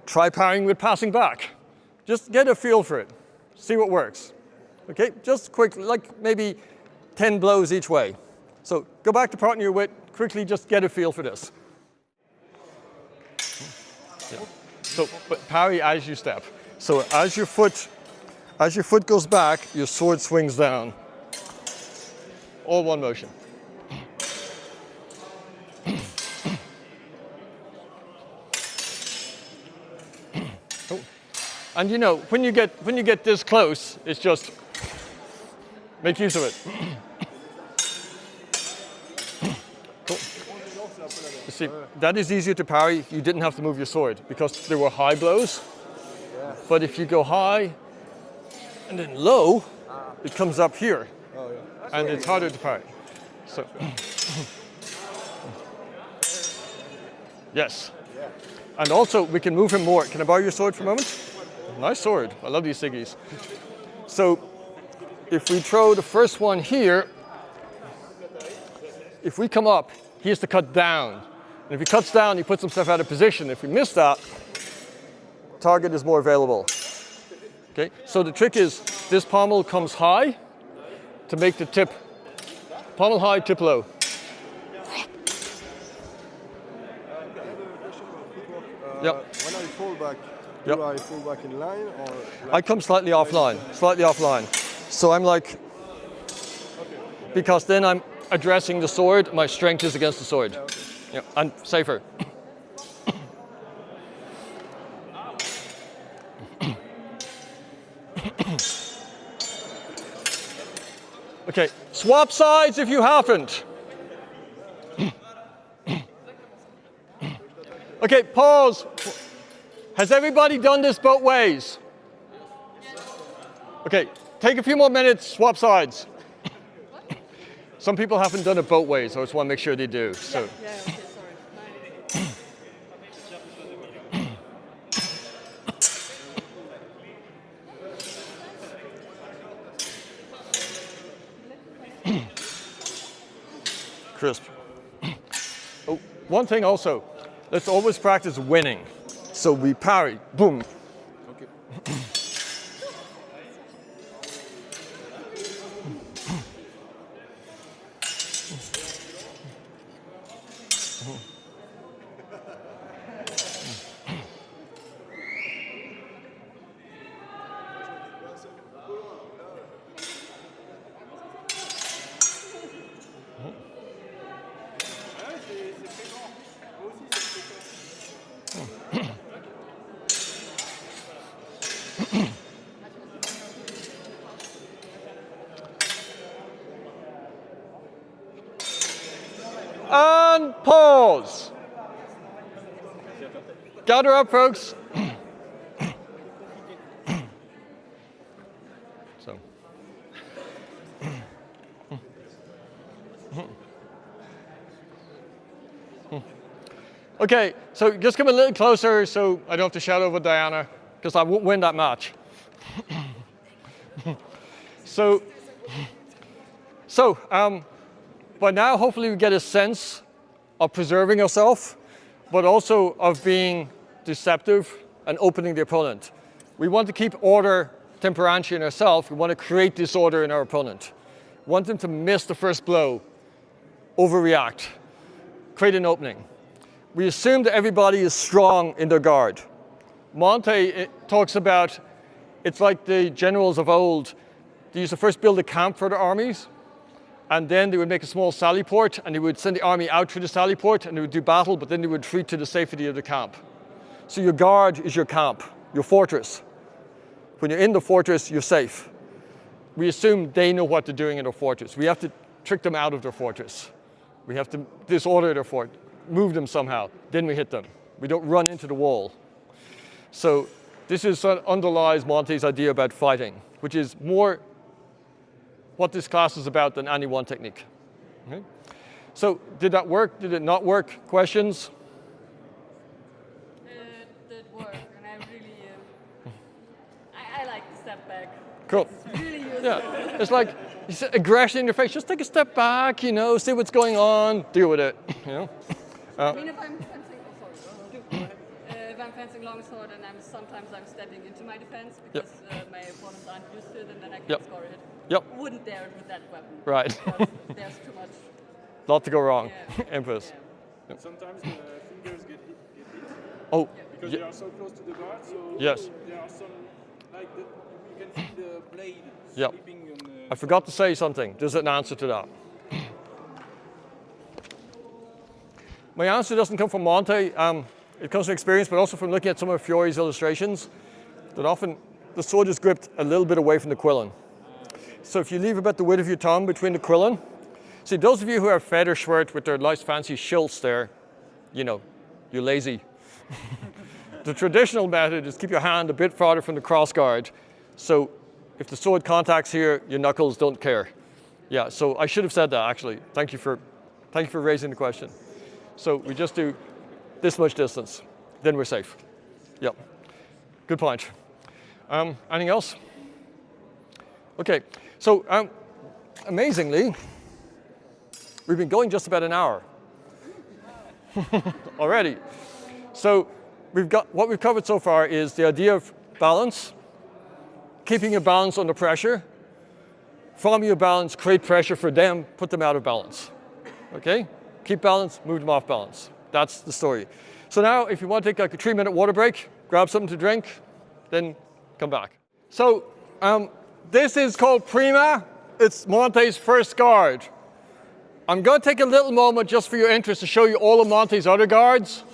A: Try parrying with passing back. Just get a feel for it. See what works. Okay, just quickly, like maybe 10 blows each way. So go back to partner you're with, quickly just get a feel for this. Yeah. So, but parry as you step. So as your foot goes back, your sword swings down. All one motion. Oh. And you know, when you get this close, it's just make use of it. Cool. You see, that is easier to parry. You didn't have to move your sword because there were high blows. Yeah. But if you go high and then low, it comes up here. Oh, yeah. And it's harder to parry. So, yes. Yeah. And also, we can move him more. Can I borrow your sword for a moment? Nice sword. I love these Siggies. So, if we throw the first one here, if we come up, he has to cut down. And if he cuts down, he puts himself out of position. If we miss that, target is more available. Okay, so the trick is this pommel comes high to make the tip. Pommel high, tip low. Yep.
F: When I fall back,
A: Yep.
F: do I fall back in line or?
A: I come slightly offline, So I'm like, because then I'm addressing the sword, my strength is against the sword. Yeah, okay. Yeah, and safer. Okay, swap sides if you haven't. Okay, pause. Has everybody done this both ways? Okay, take a few more minutes, swap sides. Some people haven't done it both ways, so I just want to make sure they do. So.
B: Yeah, okay, sorry.
A: Crisp. Oh, one thing also, let's always practice winning. So we parry, boom.
F: Okay.
A: And pause. Gather up, folks. So. Okay, so just come a little closer so I don't have to shout over Diana, because I won't win that match. So by now, hopefully we get a sense of preserving ourselves, but also of being deceptive and opening the opponent. We want to keep order, temperantia in ourselves. We want to create disorder in our opponent. We want them to miss the first blow, overreact, create an opening. We assume that everybody is strong in their guard. Monte talks about, it's like the generals of old. They used to first build a camp for their armies, and then they would make a small sally port, and they would send the army out through the sally port, and they would do battle, but then they would retreat to the safety of the camp. So your guard is your camp, your fortress. When you're in the fortress, you're safe. We assume they know what they're doing in their fortress. We have to trick them out of their fortress. We have to disorder their fort, move them somehow. Then we hit them. We don't run into the wall. So this is what underlies Monte's idea about fighting, which is more what this class is about than any one technique. Okay? So did that work? Did it not work? Questions?
B: It did work, and I really, I like the step back.
A: Cool.
B: It's really useful.
A: Yeah, it's like you see aggression in your face. Just take a step back, you know, see what's going on, deal with it. You know.
B: I mean, if I'm fencing, if I'm fencing longsword and sometimes I'm stepping into my defense because my opponents aren't used to it, and then I can
A: Yep.
B: score it.
A: Yep.
B: Wouldn't dare it with that weapon.
A: Right.
B: Because there's too much.
A: Lot to go wrong.
B: Yeah.
A: Empress.
F: Sometimes the fingers get hit
A: Oh.
F: because they are so close to the guard. So
A: Yes.
F: there are some like the, you can see the blade
A: Yep.
F: slipping on the.
A: I forgot to say something. There's an answer to that. My answer doesn't come from Monte. It comes from experience, but also from looking at some of Fiore's illustrations, that often the sword is gripped a little bit away from the quillon. So if you leave about the width of your thumb between the quillon, see, those of you who have feather schwert with their nice fancy schilts there, you know, you're lazy. The traditional method is keep your hand a bit farther from the cross guard. So if the sword contacts here, your knuckles don't care. Yeah, so I should have said that actually. Thank you for raising the question. So we just do this much distance, then we're safe. Yep, good point. Anything else? Okay, so amazingly, we've been going just about an hour already. So what we've covered so far is the idea of balance, keeping your balance under pressure. From your balance, create pressure for them, put them out of balance. Okay? Keep balance, move them off balance. That's the story. So now, if you want to take like a 3-minute water break, grab something to drink, then come back. So this is called Prima. It's Monte's first guard. I'm going to take a little moment just for your interest to show you all of Monte's other guards.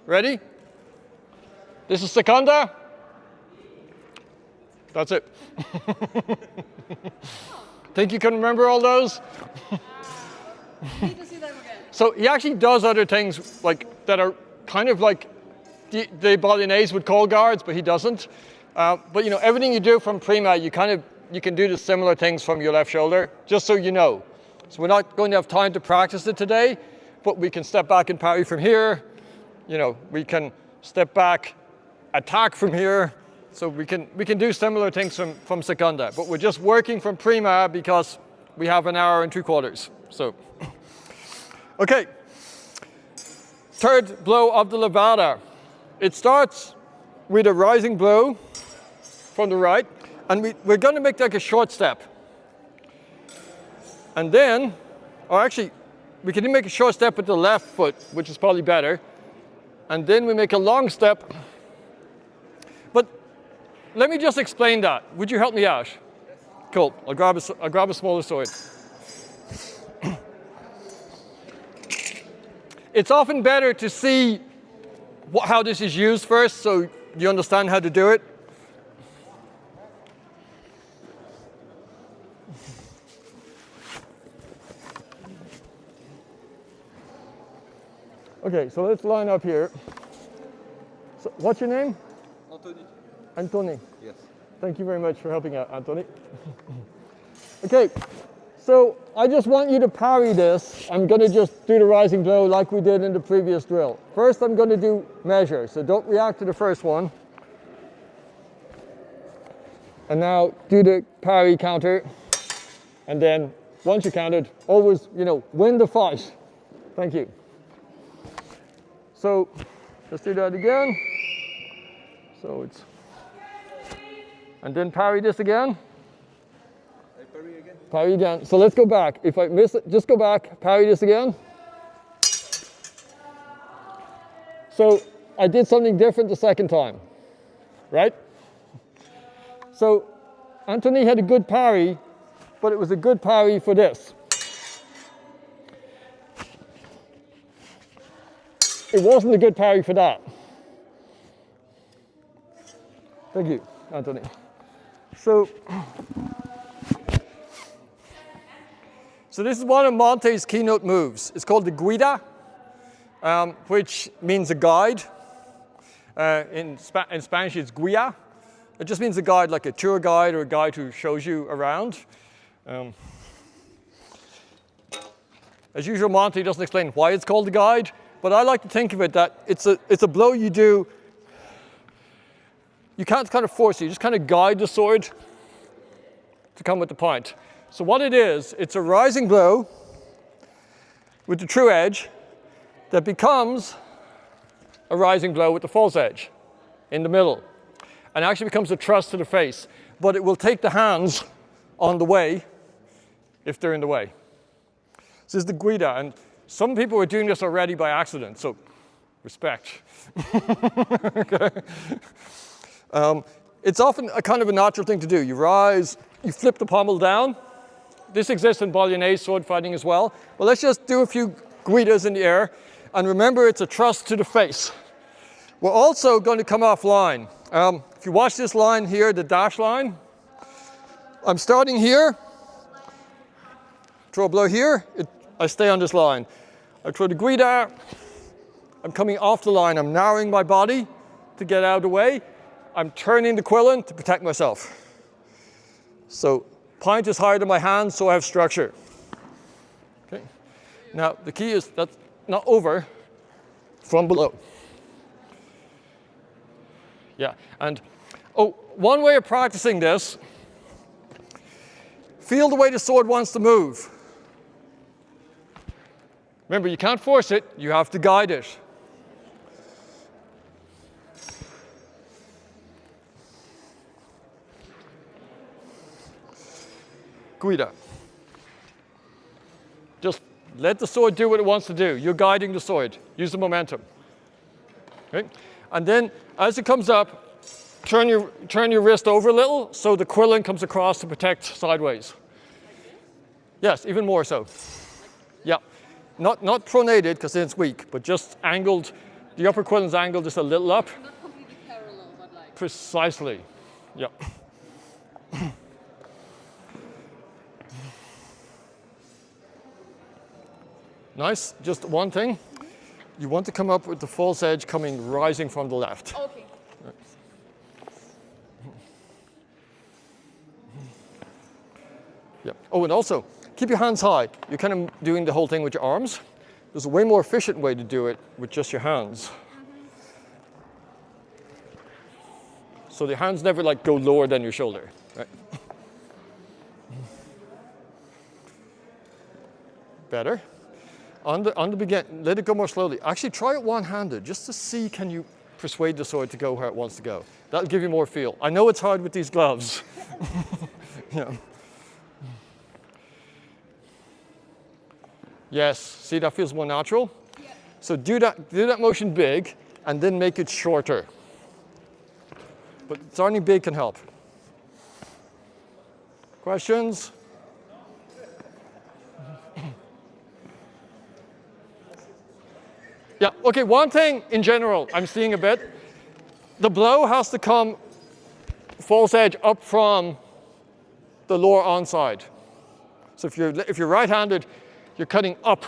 A: Ready? This is Secunda. That's it. Think you can remember all those?
B: Need to see them again.
A: So he actually does other things like that are kind of like the Bolognese would call guards, but he doesn't. But you know, everything you do from Prima, you can do the similar things from your left shoulder, just so you know. So we're not going to have time to practice it today, but we can step back and parry from here. You know, we can step back, attack from here. So we can do similar things from Secunda, but we're just working from Prima because we have an hour and 3/4. So, okay. Third blow of the levada. It starts with a rising blow from the right, and we're going to make like a short step. And then, or actually, we can make a short step with the left foot, which is probably better. And then we make a long step. But let me just explain that. Would you help me out? Cool. I'll grab a smaller sword. It's often better to see how this is used first, so you understand how to do it. Okay, so let's line up here. So what's your name?
F: Anthony.
A: Anthony.
F: Yes.
A: Thank you very much for helping out, Anthony. Okay, so I just want you to parry this. I'm going to just do the rising blow like we did in the previous drill. First, I'm going to do measure, so don't react to the first one. And now do the parry counter. And then once you counted, always, win the fight. Thank you. So let's do that again. So it's, and then parry this again.
F: I parry again.
A: Parry again. So let's go back. If I miss it, just go back, parry this again. So I did something different the second time, right? So Anthony had a good parry, but it was a good parry for this. It wasn't a good parry for that. Thank you, Anthony. So this is one of Monte's keynote moves. It's called the guida, which means a guide. In Spanish, it's guía. It just means a guide, like a tour guide or a guide who shows you around. As usual, Monty doesn't explain why it's called a guide, but I like to think of it that it's a blow you do. You can't kind of force it, you just kind of guide the sword to come with the point. So what it is, it's a rising blow with the true edge that becomes a rising blow with the false edge in the middle, and actually becomes a thrust to the face, but it will take the hands on the way if they're in the way. This is the guida, and some people are doing this already by accident, so respect. Okay. It's often a kind of a natural thing to do. You rise, you flip the pommel down. This exists in Bolognese sword fighting as well. Well, let's just do a few guidas in the air, and remember it's a thrust to the face. We're also going to come offline. If you watch this line here, the dash line, I'm starting here, throw a blow here, I stay on this line. I throw the guida, I'm coming off the line, I'm narrowing my body to get out of the way, I'm turning the quillen to protect myself. So point is higher than my hand, so I have structure. Okay. Now the key is that's not over, from below. Yeah, and one way of practicing this, feel the way the sword wants to move. Remember, you can't force it, you have to guide it. Guida. Just let the sword do what it wants to do. You're guiding the sword. Use the momentum. Okay? And then, as it comes up, turn your wrist over a little so the quillen comes across to protect sideways. Yes, even more so. Yeah. Not pronated because then it's weak, but just angled. The upper quillen's angled just a little up.
B: Not completely parallel, but like.
A: Precisely. Yeah. Nice. Just one thing. You want to come up with the false edge rising from the left.
B: Okay.
A: Yeah. Oh, and also, keep your hands high. You're kind of doing the whole thing with your arms. There's a way more efficient way to do it with just your hands. So the hands never like go lower than your shoulder, right? Better. On the begin, let it go more slowly. Actually, try it one-handed just to see can you persuade the sword to go where it wants to go. That'll give you more feel. I know it's hard with these gloves. Yeah. Yes, see that feels more natural? Yeah. So do that motion big and then make it shorter. But starting big can help. Questions? Yeah, okay, one thing in general I'm seeing a bit. The blow has to come false edge up from the lower onside. So if you're right-handed, you're cutting up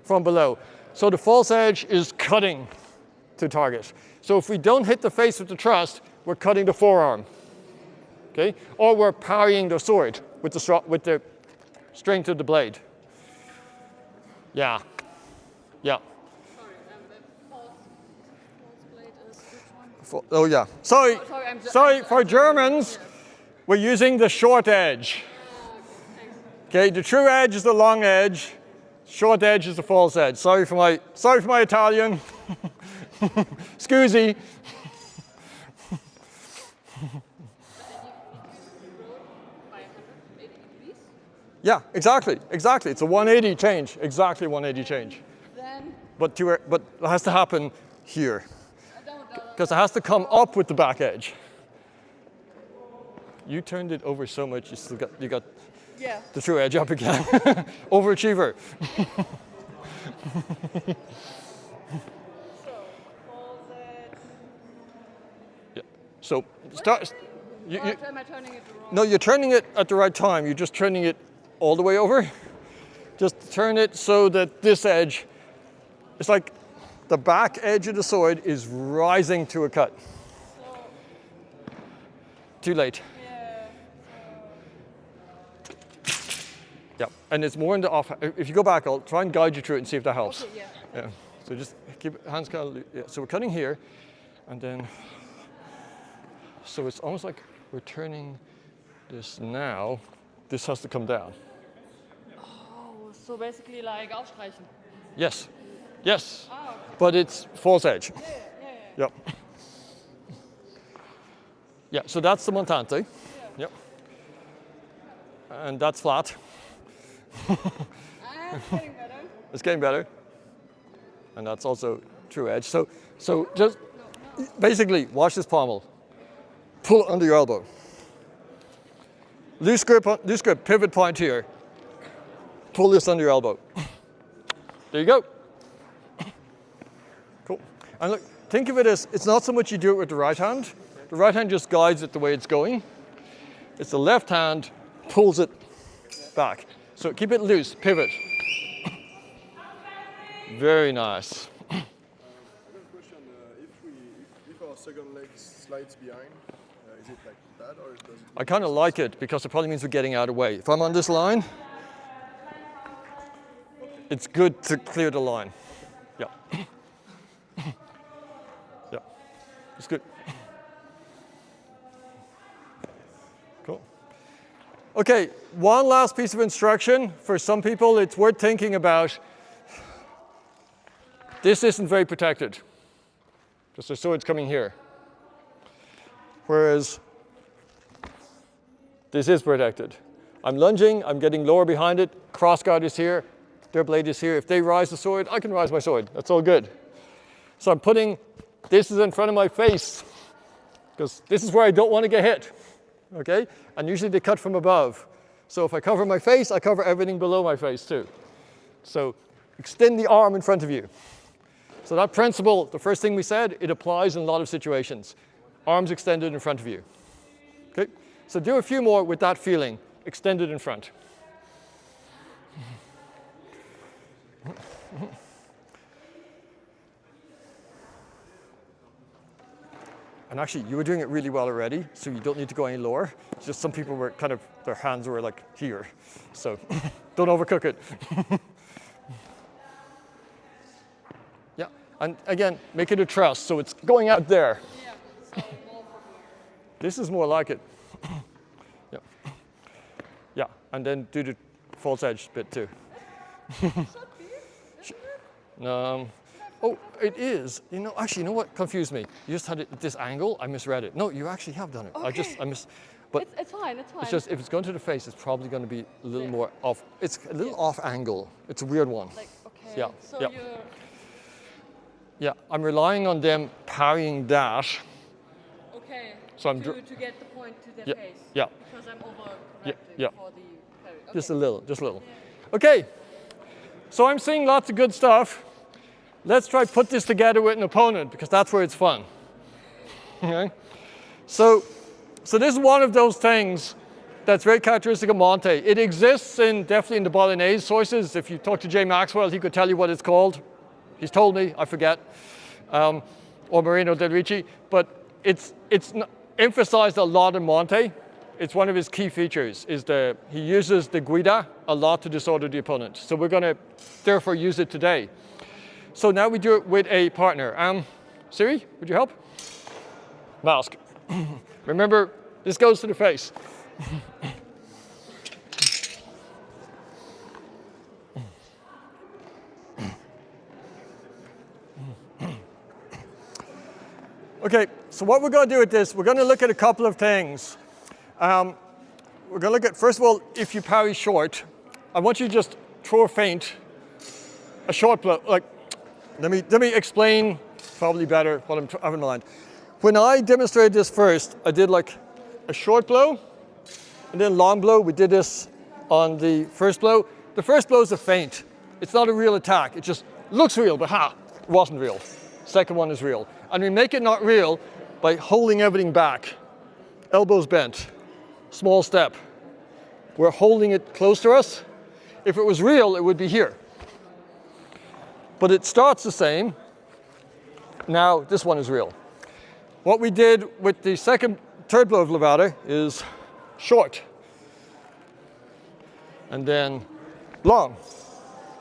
A: from below. So the false edge is cutting to target. So if we don't hit the face with the thrust, we're cutting the forearm. Okay? Or we're parrying the sword with the strength of the blade. Yeah. Yeah.
B: Sorry, the false blade is which one?
A: Oh yeah. Sorry. Sorry for Germans.
B: Yeah.
A: We're using the short edge. Okay, the true edge is the long edge. Short edge is the false edge. Sorry for my Italian. Scusi. Yeah, exactly. It's a 180 change. Exactly 180 change.
B: Then.
A: But it has to happen here. Because it has to come up with the back edge. You turned it over so much, you got
B: Yeah.
A: the true edge up again. Overachiever.
B: So, false edge.
A: Yeah. So start.
B: Or am I turning it wrong?
A: No, you're turning it at the right time. You're just turning it all the way over. Just turn it so that this edge, it's like the back edge of the sword is rising to a cut.
B: So,
A: Too late.
B: yeah.
A: Yeah, and it's more in the off. If you go back, I'll try and guide you through it and see if that helps.
B: Okay, yeah.
A: Yeah. So just keep hands kind of. Yeah. So we're cutting here, and then. So it's almost like we're turning this now. This has to come down.
B: Oh, so basically like aufstreichen.
A: Yes. Yes.
B: Ah, okay.
A: But it's false edge.
B: Yeah.
A: Yep. Yeah, so that's the montante. Yep. And that's flat.
B: It's getting better.
A: It's getting better. And that's also true edge. So just basically watch this pommel. Pull it under your elbow. Loose grip, pivot point here. Pull this under your elbow. There you go. Cool. And look, think of it as, it's not so much you do it with the right hand. The right hand just guides it the way it's going. It's the left hand pulls it back. So keep it loose, pivot. Very nice.
F: I have a question. If our second leg slides behind, is it like that or does it?
A: I kind of like it because it probably means we're getting out of the way. If I'm on this line, it's good to clear the line. Yeah. Yeah. It's good. Cool. Okay, one last piece of instruction. For some people, it's worth thinking about. This isn't very protected. Just the sword's coming here. Whereas this is protected. I'm lunging, I'm getting lower behind it, cross guard is here, their blade is here. If they rise the sword, I can rise my sword. That's all good. So I'm putting, this is in front of my face, because this is where I don't want to get hit, okay? And usually they cut from above. So if I cover my face, I cover everything below my face too. So extend the arm in front of you. So that principle, the first thing we said, it applies in a lot of situations. Arms extended in front of you. Okay? So do a few more with that feeling, extended in front. And actually, you were doing it really well already, so you don't need to go any lower. It's just some people were kind of, their hands were like here. So don't overcook it. Yeah, and again, make it a truss, so it's going out there.
B: Yeah. So more
A: This is more like it. Yeah. Yeah, and then do the false edge bit too. Oh, it is. You know, actually, you know what confused me? You just had it at this angle. I misread it. No, you actually have done it.
B: Okay.
A: But
B: it's fine, it's fine.
A: it's just if it's going to the face, it's probably going to be a little more off. It's a little off angle. It's a weird one.
B: like, okay.
A: Yeah,
B: So
A: yeah.
B: you're,
A: Yeah, I'm relying on them parrying that.
B: okay,
A: So I'm
B: to get the point to the
A: Yeah,
B: face.
A: yeah.
B: Because I'm overcorrecting
A: Yeah.
B: for the parry. Okay.
A: Just a little, just a little. Okay, so I'm seeing lots of good stuff. Let's try put this together with an opponent because that's where it's fun. Okay, so this is one of those things that's very characteristic of Monte. It exists definitely in the Bolognese sources. If you talk to Jay Maxwell, he could tell you what it's called. He's told me, I forget, or Marino Del Ricci, but it's emphasized a lot in Monte. It's one of his key features, he uses the guida a lot to disorder the opponent. So we're gonna therefore use it today. So now we do it with a partner. Siri, would you help? Mask. Remember, this goes to the face. Okay, so what we're going to do with this, we're going to look at a couple of things. We're going to look at, first of all, if you parry short, I want you to just throw a feint, a short blow. Like, let me explain probably better what I'm having in mind. When I demonstrated this first, I did like a short blow and then long blow. We did this on the first blow. The first blow is a feint. It's not a real attack. It just looks real, but it wasn't real. Second one is real. And we make it not real by holding everything back. Elbows bent, small step. We're holding it close to us. If it was real, it would be here. But it starts the same. Now, this one is real. What we did with the third blow of Levada is short. And then long.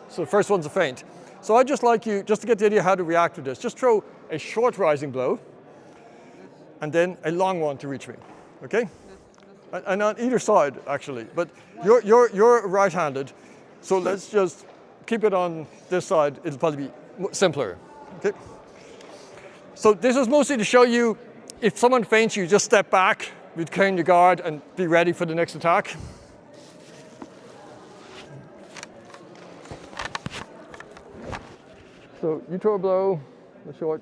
A: So the first one's a feint. So I'd just like you, just to get the idea how to react to this, just throw a short rising blow and then a long one to reach me, okay? And on either side, actually. But you're right-handed, so let's just keep it on this side. It'll probably be simpler, okay? So this is mostly to show you, if someone feints you, just step back, retain your guard, and be ready for the next attack. So you throw a blow, a short,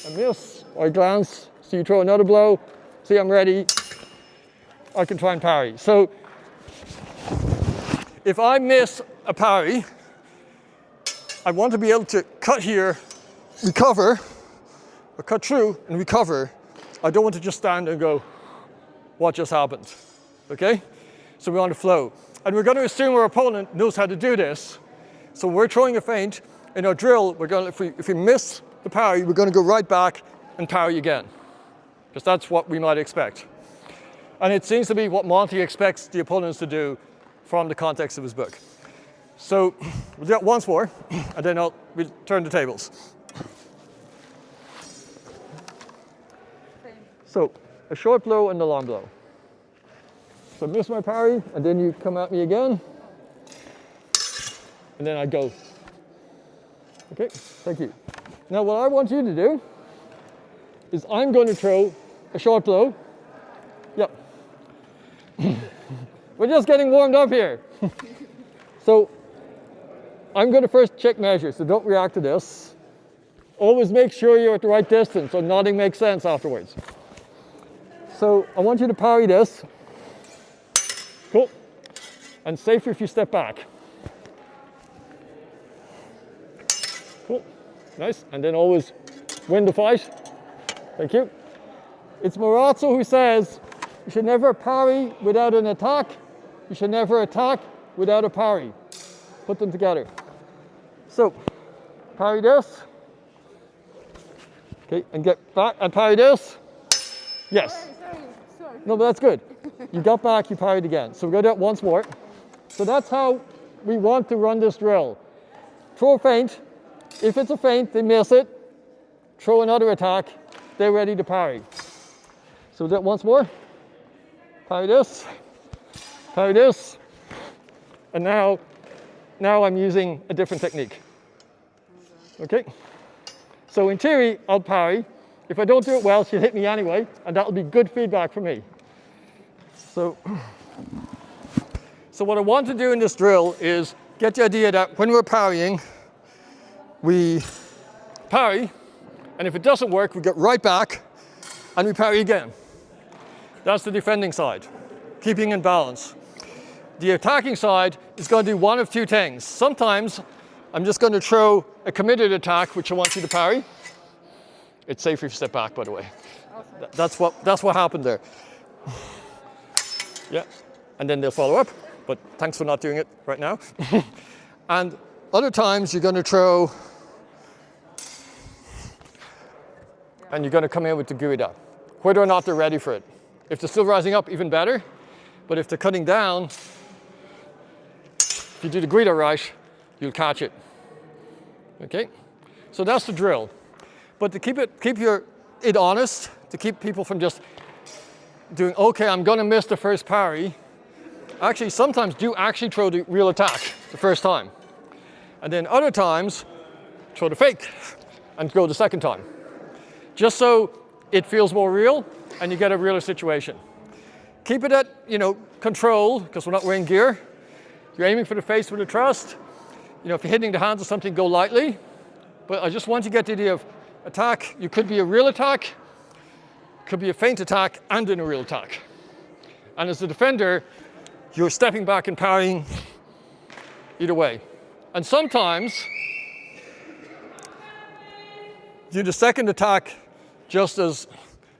A: I miss, or I glance, so you throw another blow, see I'm ready, I can try and parry. So if I miss a parry, I want to be able to cut here, recover, or cut through and recover. I don't want to just stand and go, what just happened, okay? So we want to flow. And we're going to assume our opponent knows how to do this. So when we're throwing a feint, in our drill, we're going to, if we miss the parry, we're going to go right back and parry again, because that's what we might expect. And it seems to be what Monty expects the opponents to do from the context of his book. So we'll do it once more, and then we'll turn the tables. So a short blow and a long blow. So miss my parry, and then you come at me again, and then I go. Okay, thank you. Now what I want you to do is I'm going to throw a short blow. Yep. We're just getting warmed up here. So I'm going to first check measure, so don't react to this. Always make sure you're at the right distance so nodding makes sense afterwards. So I want you to parry this. Cool. And safer if you step back. Cool. Nice. And then always win the fight. Thank you. It's Marazzo who says you should never parry without an attack. You should never attack without a parry. Put them together. So parry this. Okay, and get back and parry this. Yes.
B: Sorry.
A: No, but that's good. You got back, you parried again. So we're going to do it once more. So that's how we want to run this drill. Throw a feint. If it's a feint, they miss it. Throw another attack. They're ready to parry. So we'll do it once more. Parry this. Parry this. And now I'm using a different technique. Okay? So in theory, I'll parry. If I don't do it well, she'll hit me anyway, and that'll be good feedback for me. So what I want to do in this drill is get the idea that when we're parrying, we parry, and if it doesn't work, we get right back, and we parry again. That's the defending side, keeping in balance. The attacking side is going to do one of two things. Sometimes I'm just going to throw a committed attack, which I want you to parry. It's safer if you step back, by the way. Okay. That's what happened there. Yeah, and then they'll follow up, but thanks for not doing it right now. And other times you're going to throw, and you're going to come in with the Guida, whether or not they're ready for it. If they're still rising up, even better. But if they're cutting down, if you do the Guida right, you'll catch it. Okay, so that's the drill. But to keep it honest, to keep people from just doing, okay, I'm going to miss the first parry, actually sometimes do actually throw the real attack the first time. And then other times, throw the fake and go the second time. Just so it feels more real and you get a realer situation. Keep it at, control, because we're not wearing gear. You're aiming for the face with a thrust. If you're hitting the hands or something, go lightly. But I just want you to get the idea of attack. You could be a real attack, could be a feint attack, and then a real attack. And as a defender, you're stepping back and parrying either way. And sometimes do the second attack just as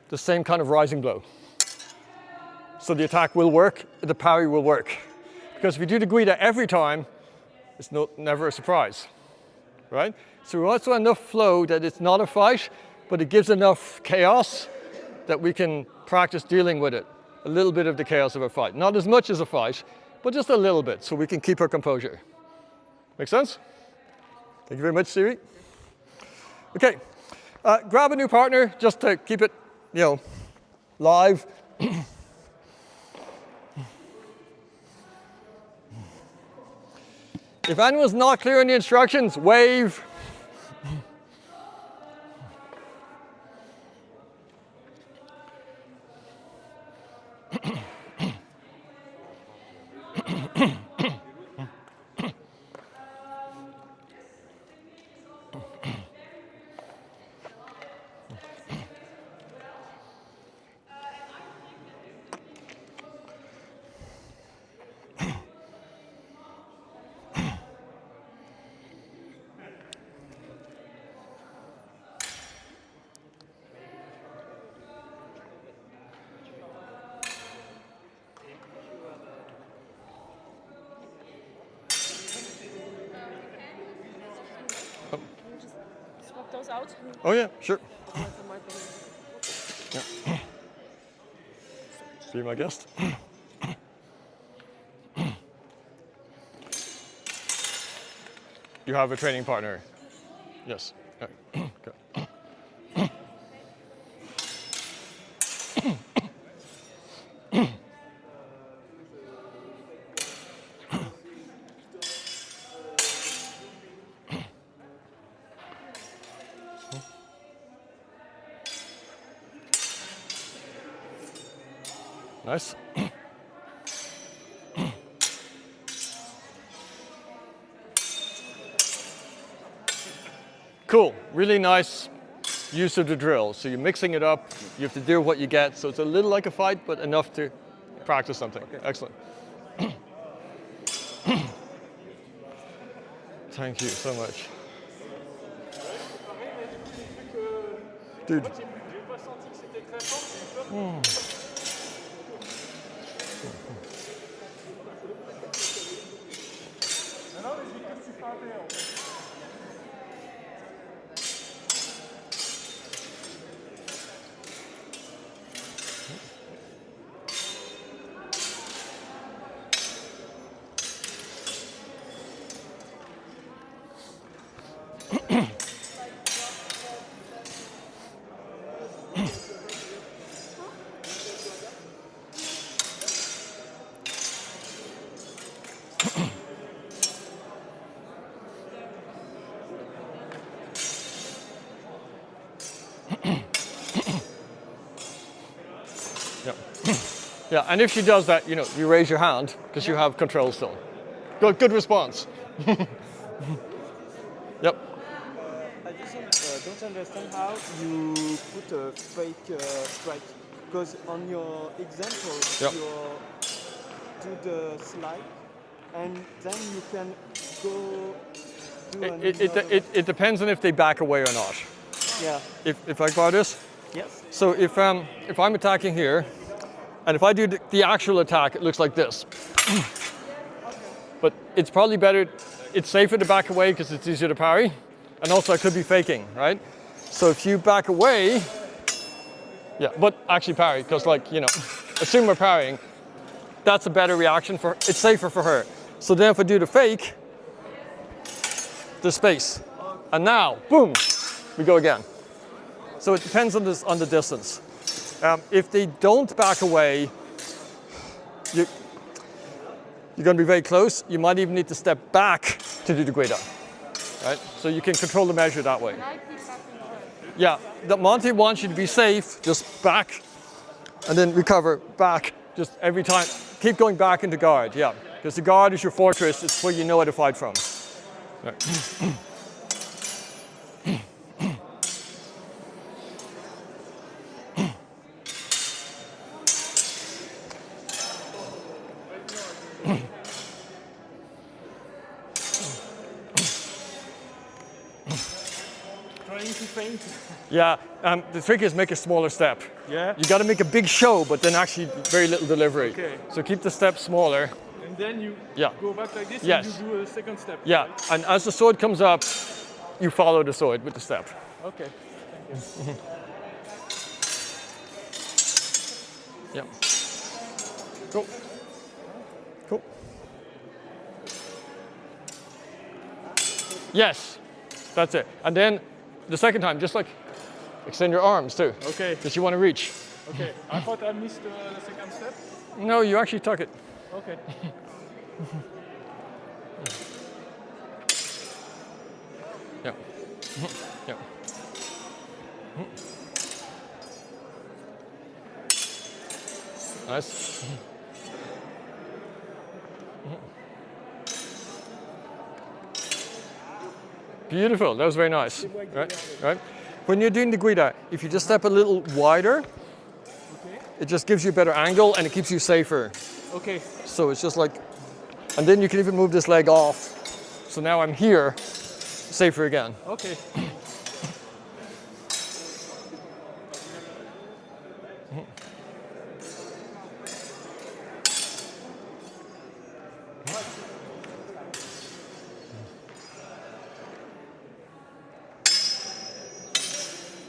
A: the same kind of rising blow. So the attack will work, the parry will work. Because if you do the Guida every time, it's never a surprise, right? So we want enough flow that it's not a fight, but it gives enough chaos that we can practice dealing with it. A little bit of the chaos of a fight. Not as much as a fight, but just a little bit, so we can keep our composure. Make sense? Thank you very much, Siri. Okay, grab a new partner just to keep it, live. If anyone's not clear on the instructions, wave.
D: Swap those out.
A: Oh yeah, sure. Yeah. Be my guest. You have a training partner. Yes. Okay. Nice. Cool, really nice use of the drill. So you're mixing it up, you have to do what you get. So it's a little like a fight, but enough to practice something. Okay. Excellent. Thank you so much. Dude. Yeah, and if she does that, you raise your hand because you have control still. Good response. Yep.
C: I just don't understand how you put a fake strike. Because on your example,
A: Yep.
C: you do the slide, and then you can go do another.
A: It depends on if they back away or not.
C: Yeah.
A: If I got this,
C: Yes.
A: so if I'm attacking here, and if I do the actual attack, it looks like this. But it's probably better, it's safer to back away because it's easier to parry. And also I could be faking, right? So if you back away, yeah, but actually parry, because assume we're parrying, that's a better reaction it's safer for her. So then if I do the fake, the space. And now, boom, we go again. So it depends on the distance. If they don't back away, you're going to be very close. You might even need to step back to do the Guida, right? So you can control the measure that way. Yeah, Monty wants you to be safe, just back, and then recover, back, just every time. Keep going back into guard, yeah. Because the guard is your fortress, it's where you know how to fight from. Right.
C: Trying to feint.
A: Yeah, the trick is make a smaller step.
C: Yeah.
A: You got to make a big show, but then actually very little delivery.
C: Okay.
A: So keep the step smaller.
G: And then you
A: Yeah.
G: go back like this
A: Yes.
G: and you do a second step.
A: Yeah, and as the sword comes up, you follow the sword with the step.
G: Okay.
A: Yeah. Cool. Cool. Yes, that's it. And then the second time, just like extend your arms too.
G: Okay.
A: Because you want to reach.
G: Okay. I thought I missed the second step.
A: No, you actually tuck it.
G: Okay.
A: Yeah. Yeah. Nice. Beautiful. That was very nice. Right? Right? When you're doing the guida, if you just step a little wider, it just gives you a better angle and it keeps you safer.
G: Okay.
A: So it's just like, and then you can even move this leg off. So now I'm here, safer again.
G: Okay.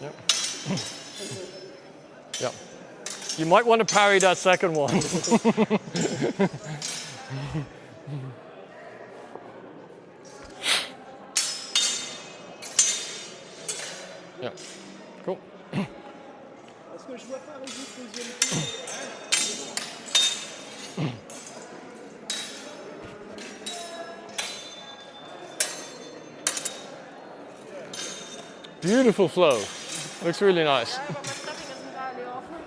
A: Yep. Yep. You might want to parry that second one. Yeah. Cool.
E: Parce que je vois pas résoudre deuxième tour.
A: Beautiful flow. Looks really nice.
B: Ja, aber bei Stepping isn't entirely often.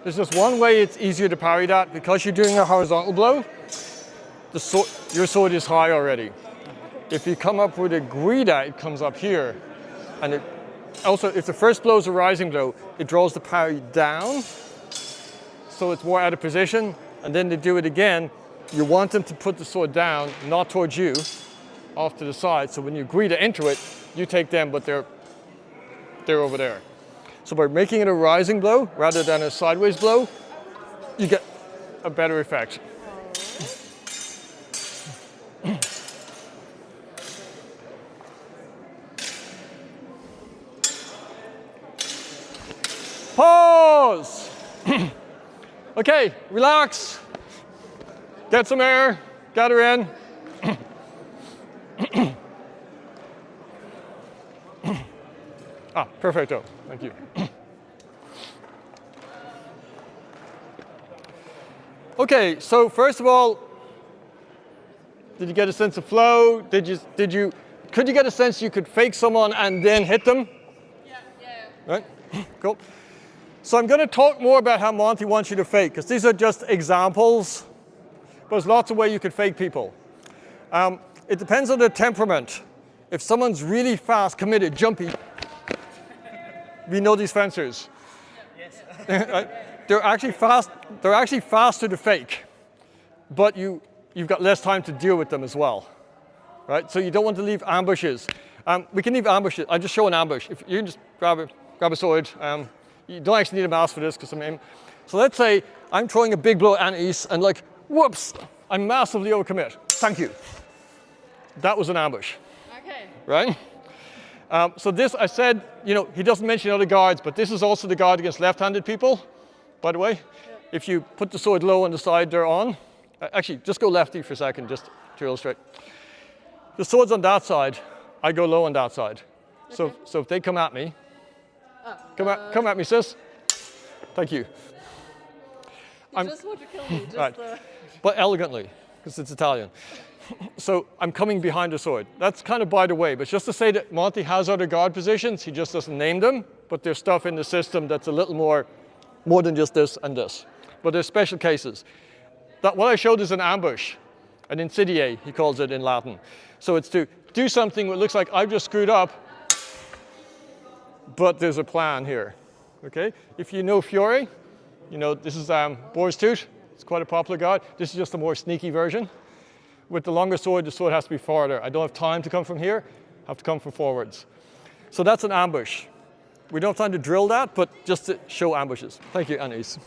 A: There's just one way it's easier to parry that. Because you're doing a horizontal blow, your sword is high already. If you come up with a guida, it comes up here. And also, if the first blow is a rising blow, it draws the parry down, so it's more out of position. And then to do it again, you want them to put the sword down, not towards you, off to the side. So when you guida into it, you take them, but they're over there. So by making it a rising blow rather than a sideways blow, you get a better effect. Pause. Okay, relax. Get some air, gather in. Perfecto. Thank you. Okay, so first of all, did you get a sense of flow? Could you get a sense you could fake someone and then hit them?
B: Yeah.
A: Right? Cool. So I'm going to talk more about how Monty wants you to fake, because these are just examples, but there's lots of ways you could fake people. It depends on their temperament. If someone's really fast, committed, jumpy, we know these fencers. Yes. Right? They're actually fast. They're actually faster to fake, but you've got less time to deal with them as well, right? So you don't want to leave ambushes. We can leave ambushes. I just show an ambush. If you can just grab a sword. You don't actually need a mouse for this because I'm aiming. So let's say I'm throwing a big blow at Anais and like, whoops, I massively overcommit. Thank you. That was an ambush.
B: Okay.
A: Right? So this, I said, he doesn't mention other guards, but this is also the guard against left-handed people, by the way. Yep. If you put the sword low on the side they're on, actually, just go lefty for a second, just to illustrate. The sword's on that side, I go low on that side. Okay. So if they come at me, come at me, sis. Thank you.
B: You just want to kill me, just
A: right. But elegantly, because it's Italian. So I'm coming behind the sword. That's kind of by the way, but just to say that Monty has other guard positions, he just doesn't name them, but there's stuff in the system that's a little more than just this and this. But there's special cases. What I showed is an ambush, an insidiae, he calls it in Latin. So it's to do something that looks like I've just screwed up, but there's a plan here, okay? If you know Fiore, this is Boar's Tooth. It's quite a popular guard. This is just a more sneaky version. with the longer sword, the sword has to be farther. I don't have time to come from here, I have to come from forwards. So that's an ambush. We don't have time to drill that, but just to show ambushes. Thank you, Anise.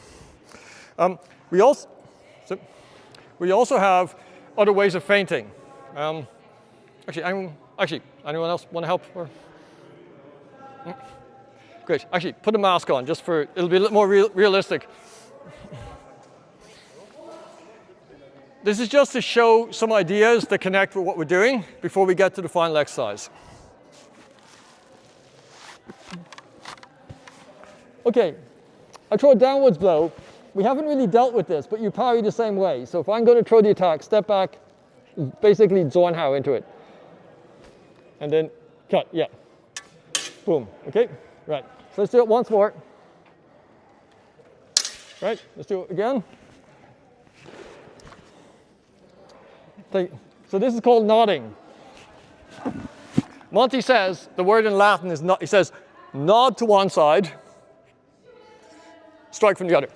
A: We also have other ways of feinting. Anyone else want to help? Or? Great. Actually, put a mask on just for, it'll be a little more realistic. This is just to show some ideas that connect with what we're doing before we get to the final exercise. Okay, I throw a downwards blow. We haven't really dealt with this, but you parry the same way. So if I'm going to throw the attack, step back, basically Zornhau into it. And then cut, yeah. Boom, okay, right. So let's do it once more. Right, let's do it again. So this is called nodding. Monty says, the word in Latin is not, he says, nod to one side, strike from the other.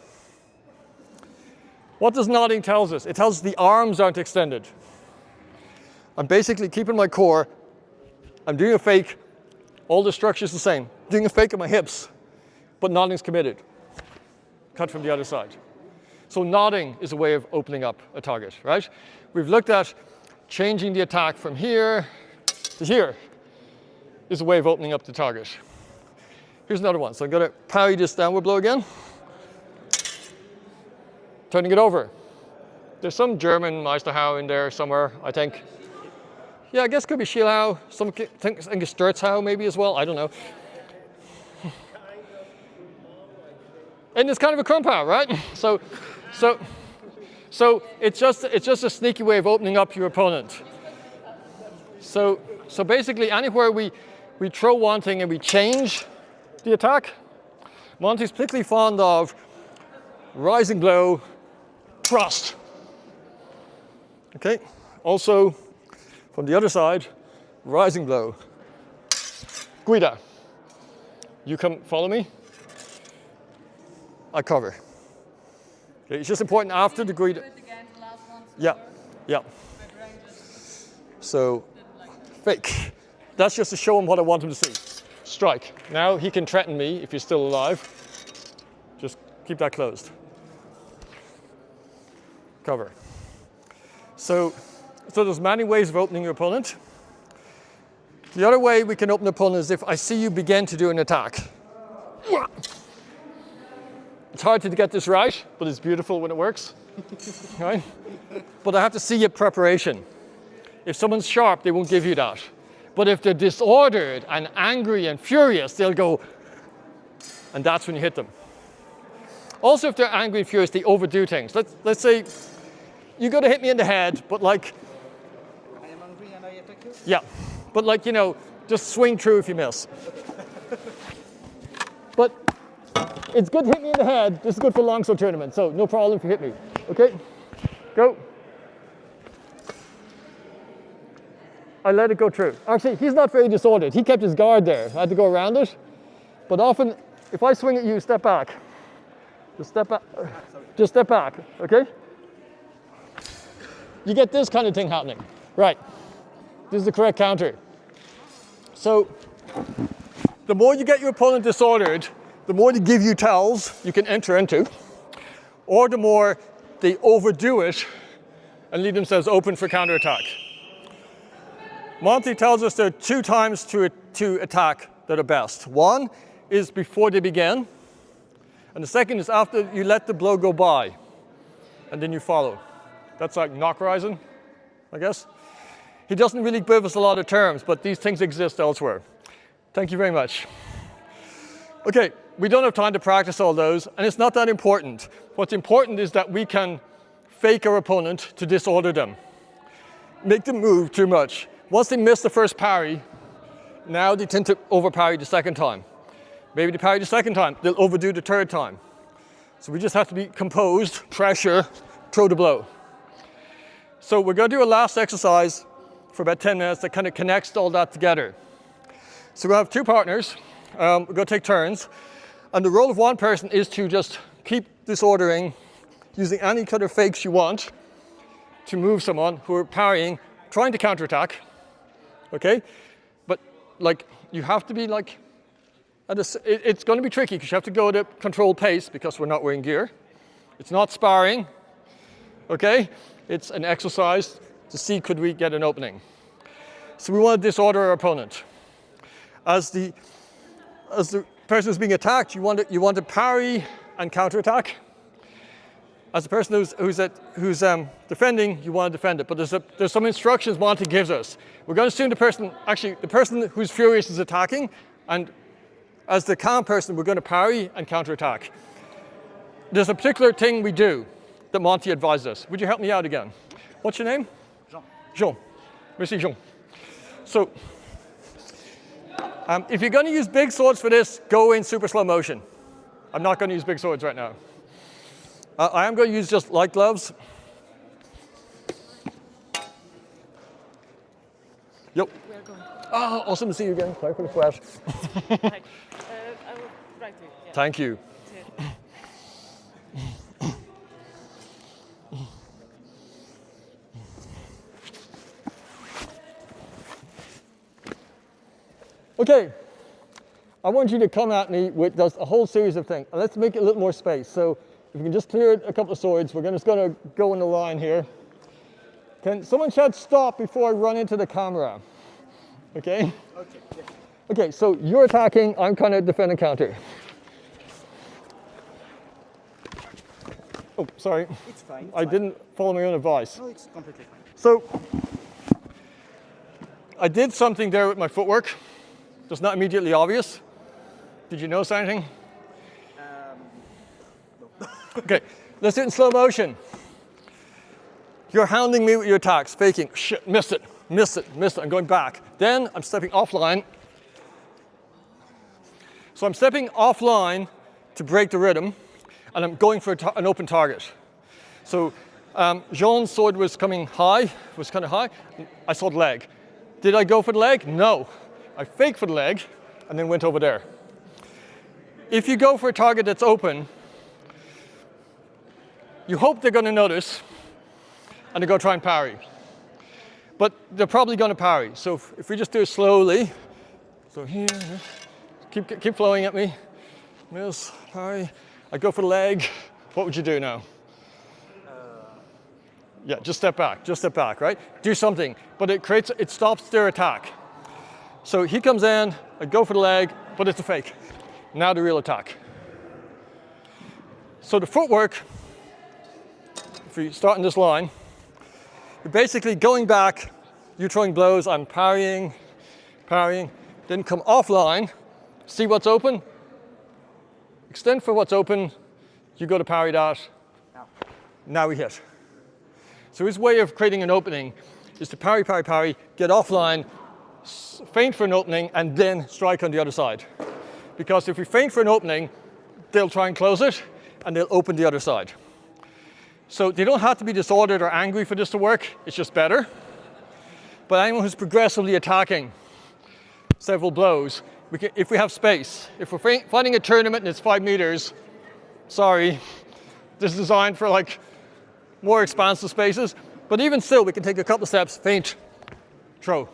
A: What does nodding tell us? It tells us the arms aren't extended. I'm basically keeping my core. I'm doing a fake. All the structure's the same. Doing a fake of my hips, but nodding's committed. Cut from the other side. So nodding is a way of opening up a target, right? We've looked at changing the attack from here to here is a way of opening up the target. Here's another one. So I'm going to parry this downward blow again. Turning it over. There's some German Meisterhau in there somewhere, I think. Yeah, I guess it could be Schielhau. Some think it's Sturzhau maybe as well. I don't know. And it's kind of a Krumpau, right? So it's just a sneaky way of opening up your opponent. So basically anywhere we throw one thing and we change the attack, Monty's particularly fond of rising blow, thrust. Okay, also from the other side, rising blow, guida. You come follow me, I cover. Okay, it's just important after the guida. Yeah, yeah. So, fake. That's just to show him what I want him to see. Strike. Now he can threaten me if he's still alive. Just keep that closed. Cover. So there's many ways of opening your opponent. The other way we can open the opponent is if I see you begin to do an attack. It's hard to get this right, but it's beautiful when it works. Right? But I have to see your preparation. If someone's sharp, they won't give you that. But if they're disordered and angry and furious, they'll go, and that's when you hit them. Also, if they're angry and furious, they overdo things. Let's say you go to hit me in the head, but like,
E: I am angry and I attack you?
A: yeah, but like, you know, just swing through if you miss. But it's good to hit me in the head. This is good for longsword tournament, so no problem if you hit me. Okay, go. I let it go through. Actually, he's not very disordered. He kept his guard there. I had to go around it. But often, if I swing at you, step back. Just step back. Just step back, okay? You get this kind of thing happening. Right. This is the correct counter. So, the more you get your opponent disordered, the more they give you tells you can enter into, or the more they overdo it and leave themselves open for counterattack. Monty tells us there are two times to attack that are best. One is before they begin, and the second is after you let the blow go by, and then you follow. That's like Knockreisen, I guess. He doesn't really give us a lot of terms, but these things exist elsewhere. Thank you very much. Okay, we don't have time to practice all those, and it's not that important. What's important is that we can fake our opponent to disorder them. Make them move too much. Once they miss the first parry, now they tend to overparry the second time. Maybe they parry the second time, they'll overdo the third time. So we just have to be composed, pressure, throw the blow. So we're going to do a last exercise for about 10 minutes that kind of connects all that together. So we'll have two partners. We're going to take turns. And the role of one person is to just keep disordering using any kind of fakes you want to move someone who are parrying, trying to counterattack, okay? But like, you have to be like, it's going to be tricky because you have to go at a controlled pace because we're not wearing gear. It's not sparring, okay? It's an exercise to see could we get an opening. So we want to disorder our opponent. As the person who's being attacked, you want to parry and counterattack. As the person who's defending, you want to defend it. But there's some instructions Monty gives us. We're going to assume the person who's furious is attacking, and as the calm person, we're going to parry and counterattack. There's a particular thing we do that Monty advised us. Would you help me out again? What's your name?
G: Jean.
A: Jean. Merci, Jean. So, if you're going to use big swords for this, go in super slow motion. I'm not going to use big swords right now. I am going to use just light gloves. Yep.
D: We are going.
A: Oh, awesome to see you again. Sorry for the flash.
D: Right. I will right here. Yeah.
A: Thank you. Okay, I want you to come at me with just a whole series of things. And let's make it a little more space. So if you can just clear a couple of swords, we're just going to go in the line here. Can someone shout stop before I run into the camera? Okay?
C: Okay, yeah.
A: Okay, so you're attacking, I'm kind of defend and counter. Oh, sorry.
C: It's fine.
A: I didn't follow my own advice.
C: No, it's completely fine.
A: So I did something there with my footwork. That's not immediately obvious. Did you notice anything?
C: No.
A: Okay, let's do it in slow motion. You're hounding me with your attacks, faking. Shit, missed it, missed it, missed it. I'm going back. Then I'm stepping offline. So I'm stepping offline to break the rhythm, and I'm going for an open target. So Jean's sword was coming high, was kind of high. I saw the leg. Did I go for the leg? No. I faked for the leg and then went over there. If you go for a target that's open, you hope they're going to notice and they're going to try and parry. But they're probably going to parry. So if we just do it slowly, so here, keep flowing at me. Miss, parry. I go for the leg. What would you do now? Yeah, just step back, right? Do something, but it stops their attack. So he comes in, I go for the leg, but it's a fake. Now the real attack. So the footwork, if you start in this line, you're basically going back, you're throwing blows, I'm parrying, then come offline, see what's open, extend for what's open, you go to parry that, now we hit. So his way of creating an opening is to parry, get offline, feint for an opening, and then strike on the other side. Because if we feint for an opening, they'll try and close it, and they'll open the other side. So they don't have to be disordered or angry for this to work, it's just better. But anyone who's progressively attacking several blows, if we have space, if we're fighting a tournament and it's 5 meters, sorry, this is designed for like more expansive spaces, but even still, we can take a couple of steps, feint, throw.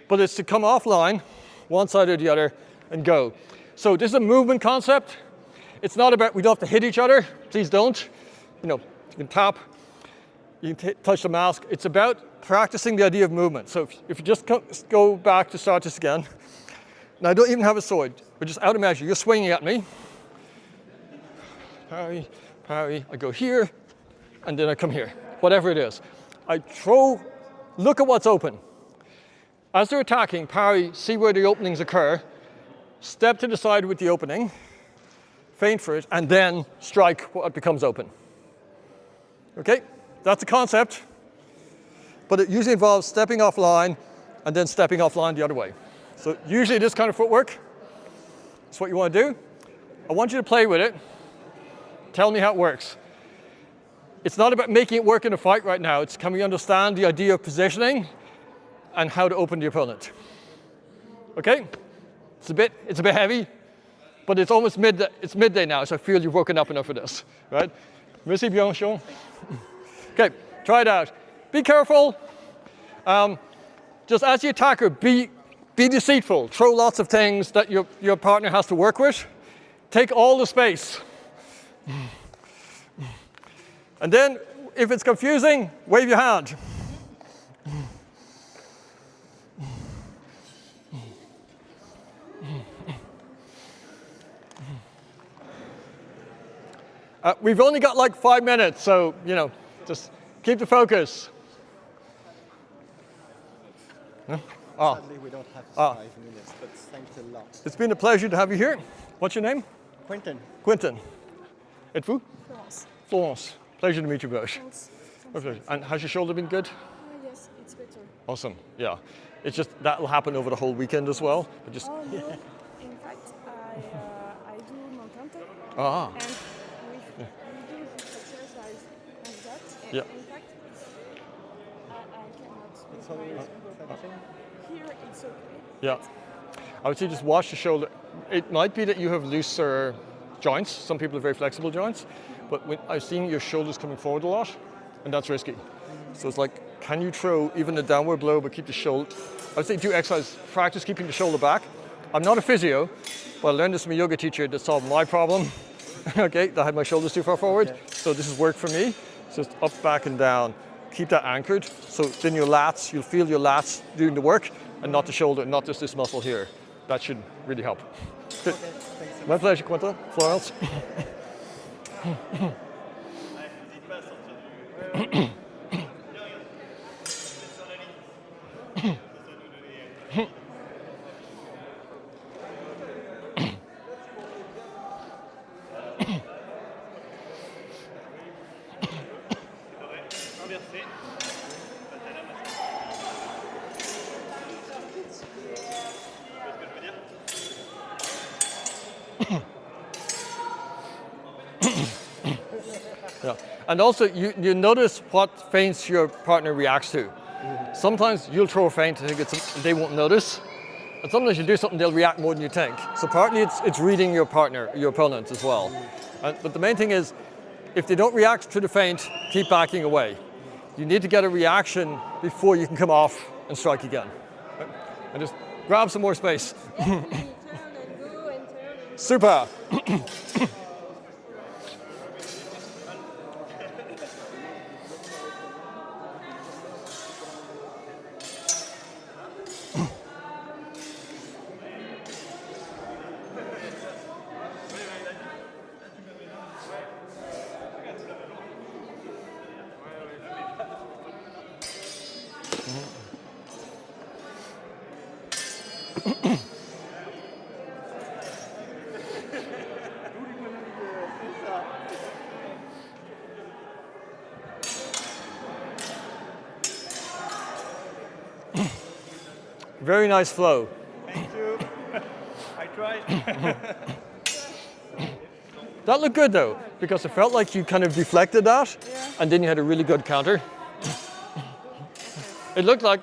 A: But it's to come offline, one side or the other, and go. So this is a movement concept. It's not about, we don't have to hit each other, please don't. You know, you can tap, you can touch the mask. It's about practicing the idea of movement. So if you just go back to start this again. Now I don't even have a sword, but just out of measure, you're swinging at me. Parry, I go here, and then I come here, whatever it is. I throw, look at what's open. As they're attacking, parry, see where the openings occur, step to the side with the opening, feint for it, and then strike what becomes open. Okay, that's the concept, but it usually involves stepping offline and then stepping offline the other way. So usually this kind of footwork is what you want to do. I want you to play with it. Tell me how it works. It's not about making it work in a fight right now. It's can we understand the idea of positioning and how to open the opponent. Okay? It's a bit heavy, but it's almost midday. It's midday now, so I feel you've woken up enough for this, right? Merci bien, Sean. Okay, Try it out. Be careful. Just as the attacker, be deceitful. Throw lots of things that your partner has to work with. Take all the space. And then, if it's confusing, wave your hand. We've only got like 5 minutes, so, just keep the focus.
C: Sadly, we don't have 5 minutes, but thanks a lot.
A: It's been a pleasure to have you here. What's your name?
C: Quentin.
A: Quentin. Et vous?
D: Florence.
A: Florence. Pleasure to meet you both.
D: Thanks.
A: My pleasure. And has your shoulder been good?
D: Yes, it's better.
A: Awesome. Yeah. It's just that will happen over the whole weekend as well. But just
D: Oh no, in fact, I do montante,
A: ah.
D: and we do this exercise like that, and
A: Yeah.
D: in fact, I cannot with my here it's okay.
A: Yeah. I would say just watch the shoulder. It might be that you have looser joints. Some people have very flexible joints. But when I've seen your shoulders coming forward a lot, and that's risky. So it's like, can you throw even a downward blow but keep the shoulder? I would say do exercise, practice keeping the shoulder back. I'm not a physio, but I learned this from a yoga teacher that solved my problem. Okay, I had my shoulders too far forward. Okay. So this has worked for me. So just up, back, and down. Keep that anchored. So then your lats, you'll feel your lats doing the work and not the shoulder, not just this muscle here. That should really help. Good. My pleasure, Quentin. Florence. Yeah. And also, you notice what feints your partner reacts to. Sometimes you'll throw a feint and they won't notice. And sometimes you do something, they'll react more than you think. So partly it's reading your partner, your opponent as well. But the main thing is, if they don't react to the feint, keep backing away. You need to get a reaction before you can come off and strike again. And just grab some more space.
B: Turn and go and turn.
A: Super. Very nice flow.
G: Thank you. I tried.
A: That looked good though, because it felt like you kind of deflected that, and then you had a really good counter. It looked like.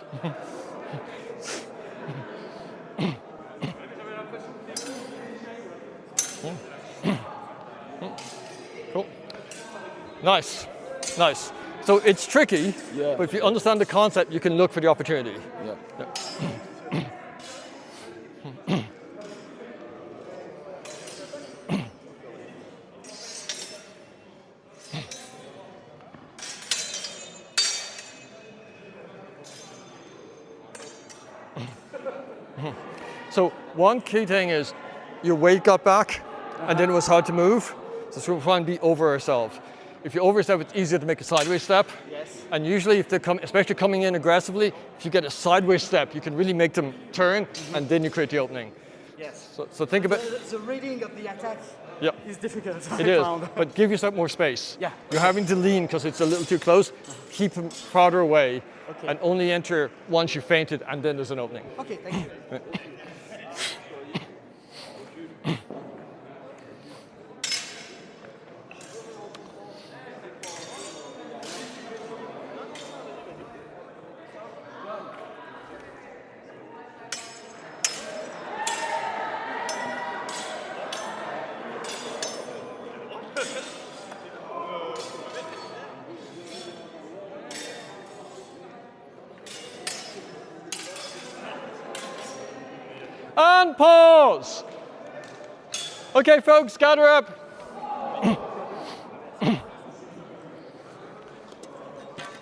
A: Cool. Nice, nice. So it's tricky, but if you understand the concept, you can look for the opportunity.
F: Yeah.
A: So one key thing is your weight got back, and then it was hard to move. So we're trying to be over ourselves. If you over yourself, it's easier to make a sideways step.
C: Yes.
A: And usually, if they come, especially coming in aggressively, if you get a sideways step, you can really make them turn, and then you create the opening.
C: Yes.
A: So think about
C: The reading of the attack
A: yeah.
C: is difficult.
A: It is, but give yourself more space.
C: Yeah.
A: You're having to lean because it's a little too close. Keep them farther away, and only enter once you fainted, and then there's an opening.
C: Okay, thank you.
A: And pause. Okay, folks, gather up.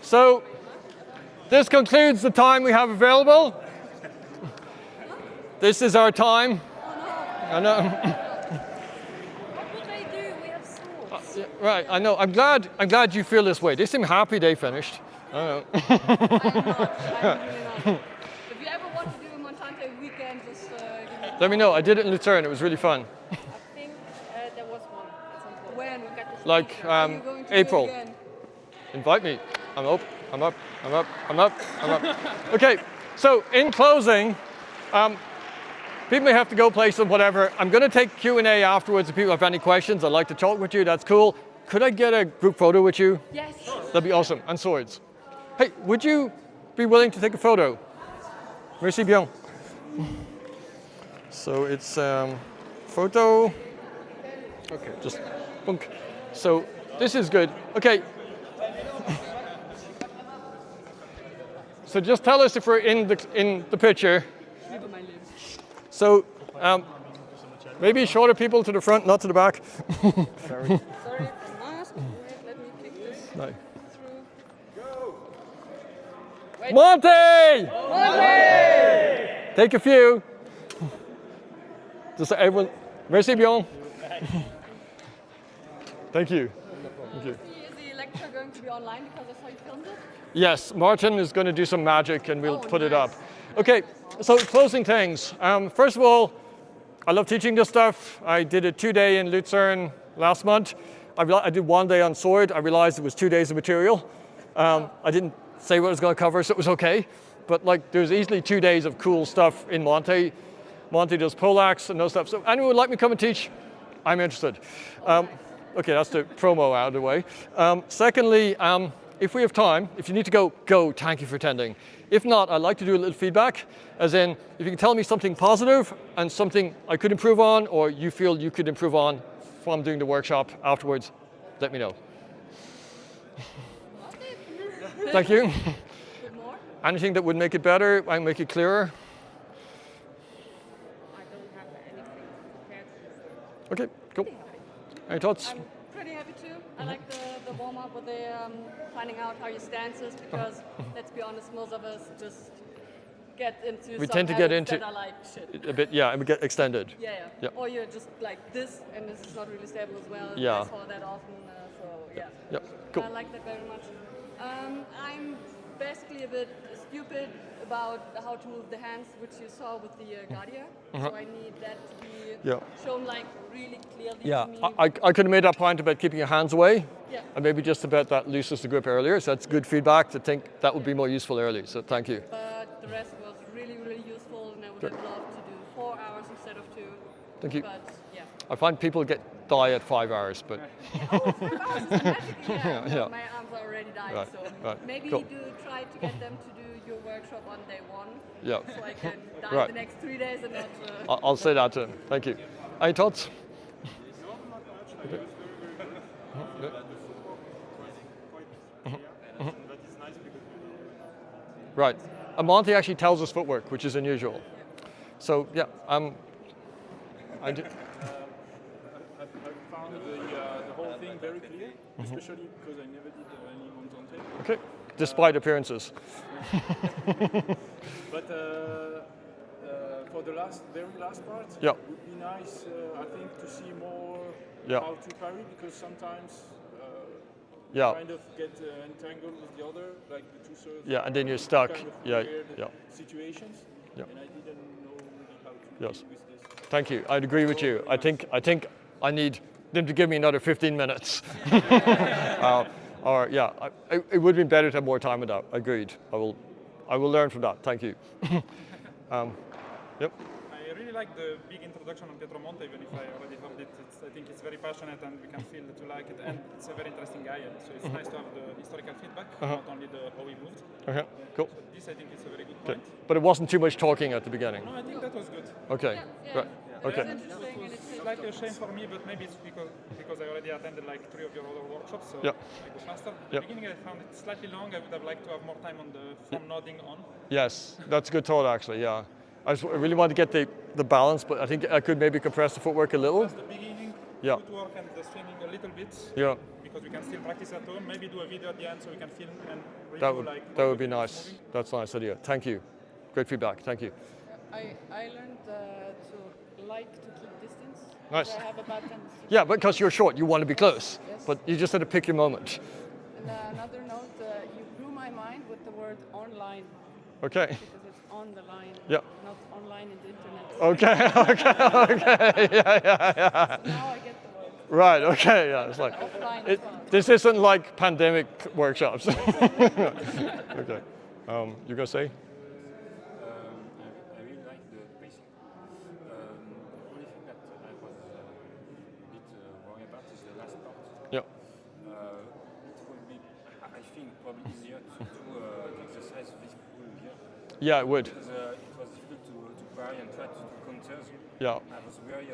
A: So, this concludes the time we have available. This is our time. I know.
B: What will they do? We have swords.
A: Yeah, right, I know. I'm glad you feel this way. They seem happy they finished. I know.
B: I'm not. I'm really not. If you ever want to do a Montante weekend, just give me.
A: Let me know. I did it in Lucerne. It was really fun.
B: I think there was one at some point. When we got this.
A: Like
B: Are you going to do it
A: April.
B: again?
A: Invite me. I'm up. I'm up. I'm up. I'm up. I'm up. Okay. So in closing, people may have to go places, whatever. I'm going to take Q&A afterwards. If people have any questions, I'd like to talk with you. That's cool. Could I get a group photo with you?
B: Yes.
A: That'd be awesome. And swords. Hey, would you be willing to take a photo? Merci bien. So it's photo. Okay, just bunk. So this is good. Okay. So just tell us if we're in the picture. So maybe shorter people to the front, not to the back.
B: Sorry, the mask. Wait, let me pick this
A: No.
B: through.
A: Monty! Take a few. Just so everyone. Merci bien. Thank you. Thank you.
B: Is the lecture going to be online because I saw you filmed it?
A: Yes, Martin is going to do some magic and we'll
B: Oh,
A: put it up.
B: nice.
A: Okay, so closing things. First of all, I love teaching this stuff. I did a 2-day in Lucerne last month. I did 1 day on sword. I realized it was 2 days of material. I didn't say what I was going to cover, so it was okay. But like, there's easily 2 days of cool stuff in Monte. Monte does poleaxe and those stuff. So anyone would like me to come and teach? I'm interested. Okay, that's the promo out of the way. Secondly, if we have time, if you need to go, go. Thank you for attending. If not, I'd like to do a little feedback, as in, if you can tell me something positive and something I could improve on, or you feel you could improve on from doing the workshop afterwards, let me know. Thank you.
B: Good more?
A: Anything that would make it better, I make it clearer.
B: I don't have anything prepared.
A: Okay, cool. Any thoughts?
B: I'm pretty happy too. I like the warm up with the finding out how your stance is because let's be honest, most of us just get into
A: We
B: some
A: tend to get
B: habits
A: into
B: that are like shit.
A: a bit, yeah, and we get extended.
B: Yeah.
A: Yeah.
B: Or you're just like this and this is not really stable as well.
A: Yeah.
B: I saw that often, so yeah.
A: Yeah, cool.
B: I like that very much. I'm basically a bit stupid about how to move the hands, which you saw with the Guardia. So I need that to be
A: Yeah.
B: shown like really clearly
A: Yeah,
B: to me.
A: I could have made that point about keeping your hands away,
B: Yeah.
A: and maybe just about that loosens the grip earlier. So that's good feedback to think that would be more useful early. So thank you.
B: But the rest was really, really useful, and I would have loved to do 4 hours instead of 2.
A: Thank you.
B: But yeah.
A: I find people die at 5 hours, but
B: Oh, 5 hours is magic. Yeah.
A: Yeah.
B: My arms are already dying,
A: Right,
B: so
A: right,
B: maybe
A: cool.
B: do try to get them to do your workshop on day 1.
A: Yeah.
B: So I can die
A: Right.
B: the next 3 days and not.
A: I'll say that to him. Thank you. Any thoughts? Okay. Right. Monty actually tells us footwork, which is unusual. So yeah, I do.
E: I found the whole thing very clear, especially because I never did any Montante.
A: Okay. Despite appearances.
E: But for the very last part,
A: Yeah.
E: it would be nice, I think, to see more
A: Yeah.
E: how to parry, because sometimes
A: Yeah.
E: kind of get entangled with the other, like the two swords.
A: Yeah, and then you're
E: are
A: stuck.
E: kind of
A: Yeah,
E: weird
A: yeah.
E: situations.
A: Yeah.
E: And I didn't know really how to
A: Yes.
E: deal with this.
A: Thank you. I'd agree with you. I think I need them to give me another 15 minutes. Or yeah, it would have been better to have more time with that. Agreed. I will learn from that. Thank you. Yep.
H: I really like the big introduction on Pietro Monte, even if I already heard it. I think it's very passionate and we can feel that you like it. And it's a very interesting guy. And so it's nice to have the historical feedback, not only how he moved.
A: Okay. Cool.
H: So this, I think, is a very good
A: Okay.
H: point.
A: But it wasn't too much talking at the beginning.
H: No, I think that was good.
A: Okay.
B: Yeah.
A: Right. Okay.
B: It's interesting and it's
H: Slightly a shame for me, but maybe it's because I already attended like 3 of your other workshops, so
A: Yeah.
H: I go faster. At
A: Yeah.
H: the beginning I found it slightly long. I would have liked to have more time on the from nodding on.
A: Yes, that's a good thought actually. Yeah. I really want to get the balance, but I think I could maybe compress the footwork a little.
H: Just the beginning,
A: Yeah.
H: footwork and the swimming a little bit.
A: Yeah,
H: Because we can still practice at home. Maybe do a video at the end so we can film and review
A: that would
H: like
A: that
H: how
A: would be
H: the film is
A: nice.
H: moving.
A: That's a nice idea. Thank you. Great feedback. Thank you.
B: I learned to like to keep distance.
A: Nice.
B: I have a bad tendency.
A: Yeah, because you're short, you want to be close,
B: Yes.
A: but you just had to pick your moment.
B: And another note, you blew my mind with the word online
A: Okay.
B: because it's on the line,
A: Yeah.
B: not online in the internet.
A: Okay. Okay. Yeah.
B: Now I get the word.
A: Right. Okay. Yeah. It's like
B: Offline
A: it,
B: as well.
A: this isn't like pandemic workshops. Okay. You gonna say?
I: I really like the pacing. The only thing that I was a bit worried about is the last part.
A: Yeah.
I: It would be, I think, probably easier to do the exercise physical here.
A: Yeah, it would.
I: Because it was difficult to parry and try to do counters.
A: Yeah.
I: I was very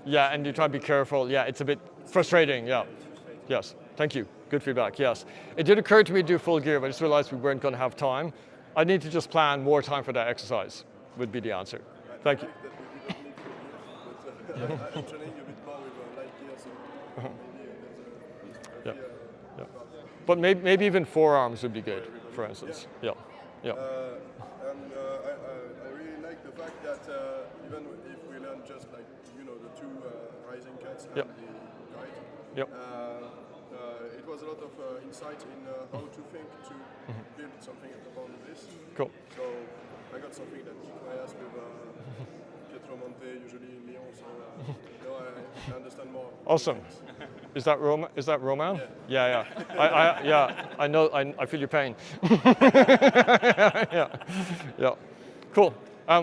A: Yeah, and you try to be careful. Yeah, it's a bit frustrating. Yeah.
I: frustrated.
A: Yes. Thank you. Good feedback. Yes. It did occur to me to do full gear, but I just realized we weren't going to have time. I need to just plan more time for that exercise. Would be the answer. Thank you.
F: That we don't need to, but I'm training a bit more with light gear, so maybe there's a
A: Yeah. Yeah. But maybe even forearms would be good, for instance. Yeah. Yeah.
F: And I really like the fact that even if we learn just like the two rising cuts and
A: Yep.
F: the guide,
A: Yep.
F: it was a lot of insight in how to think to build something upon this.
A: Cool.
F: So I got something that kicked my ass with Pietro Monte, usually in Lyon. So I understand more.
A: Awesome. Is that Roman? Yeah. I know. I feel your pain. Yeah. Yeah. Cool.
E: Yeah, I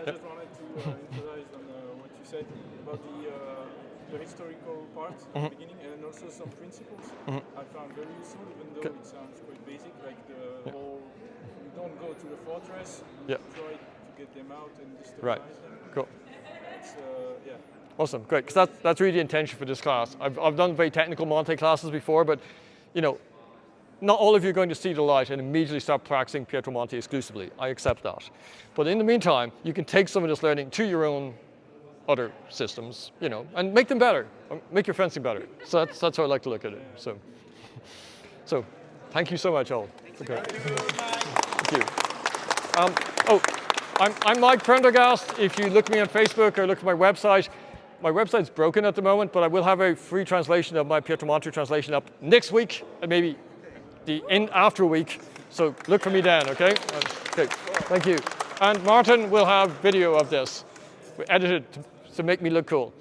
E: just wanted to emphasize on what you said about the historical part at the beginning, and also some principles I found very useful, even though it sounds quite basic, like the whole, you don't go to the fortress, you
A: Yeah.
E: try to get them out and destabilize
A: Right.
E: them.
A: Cool.
E: It's, yeah.
A: Awesome. Great. Because that's really the intention for this class. I've done very technical Monte classes before, but not all of you are going to see the light and immediately start practicing Pietro Monte exclusively. I accept that. But in the meantime, you can take some of this learning to your own other systems, and make them better, make your fencing better. So that's how I like to look at it. So thank you so much, all. Okay. Thank you. I'm Mike Prendergast. If you look me on Facebook or look at my website's broken at the moment, but I will have a free translation of my Pietro Monte translation up next week, and maybe after a week. So look for me then, okay? Okay, thank you. And Martin will have video of this. We edited to make me look cool,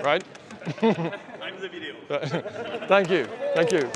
A: right?
G: I'm the video.
A: Thank you.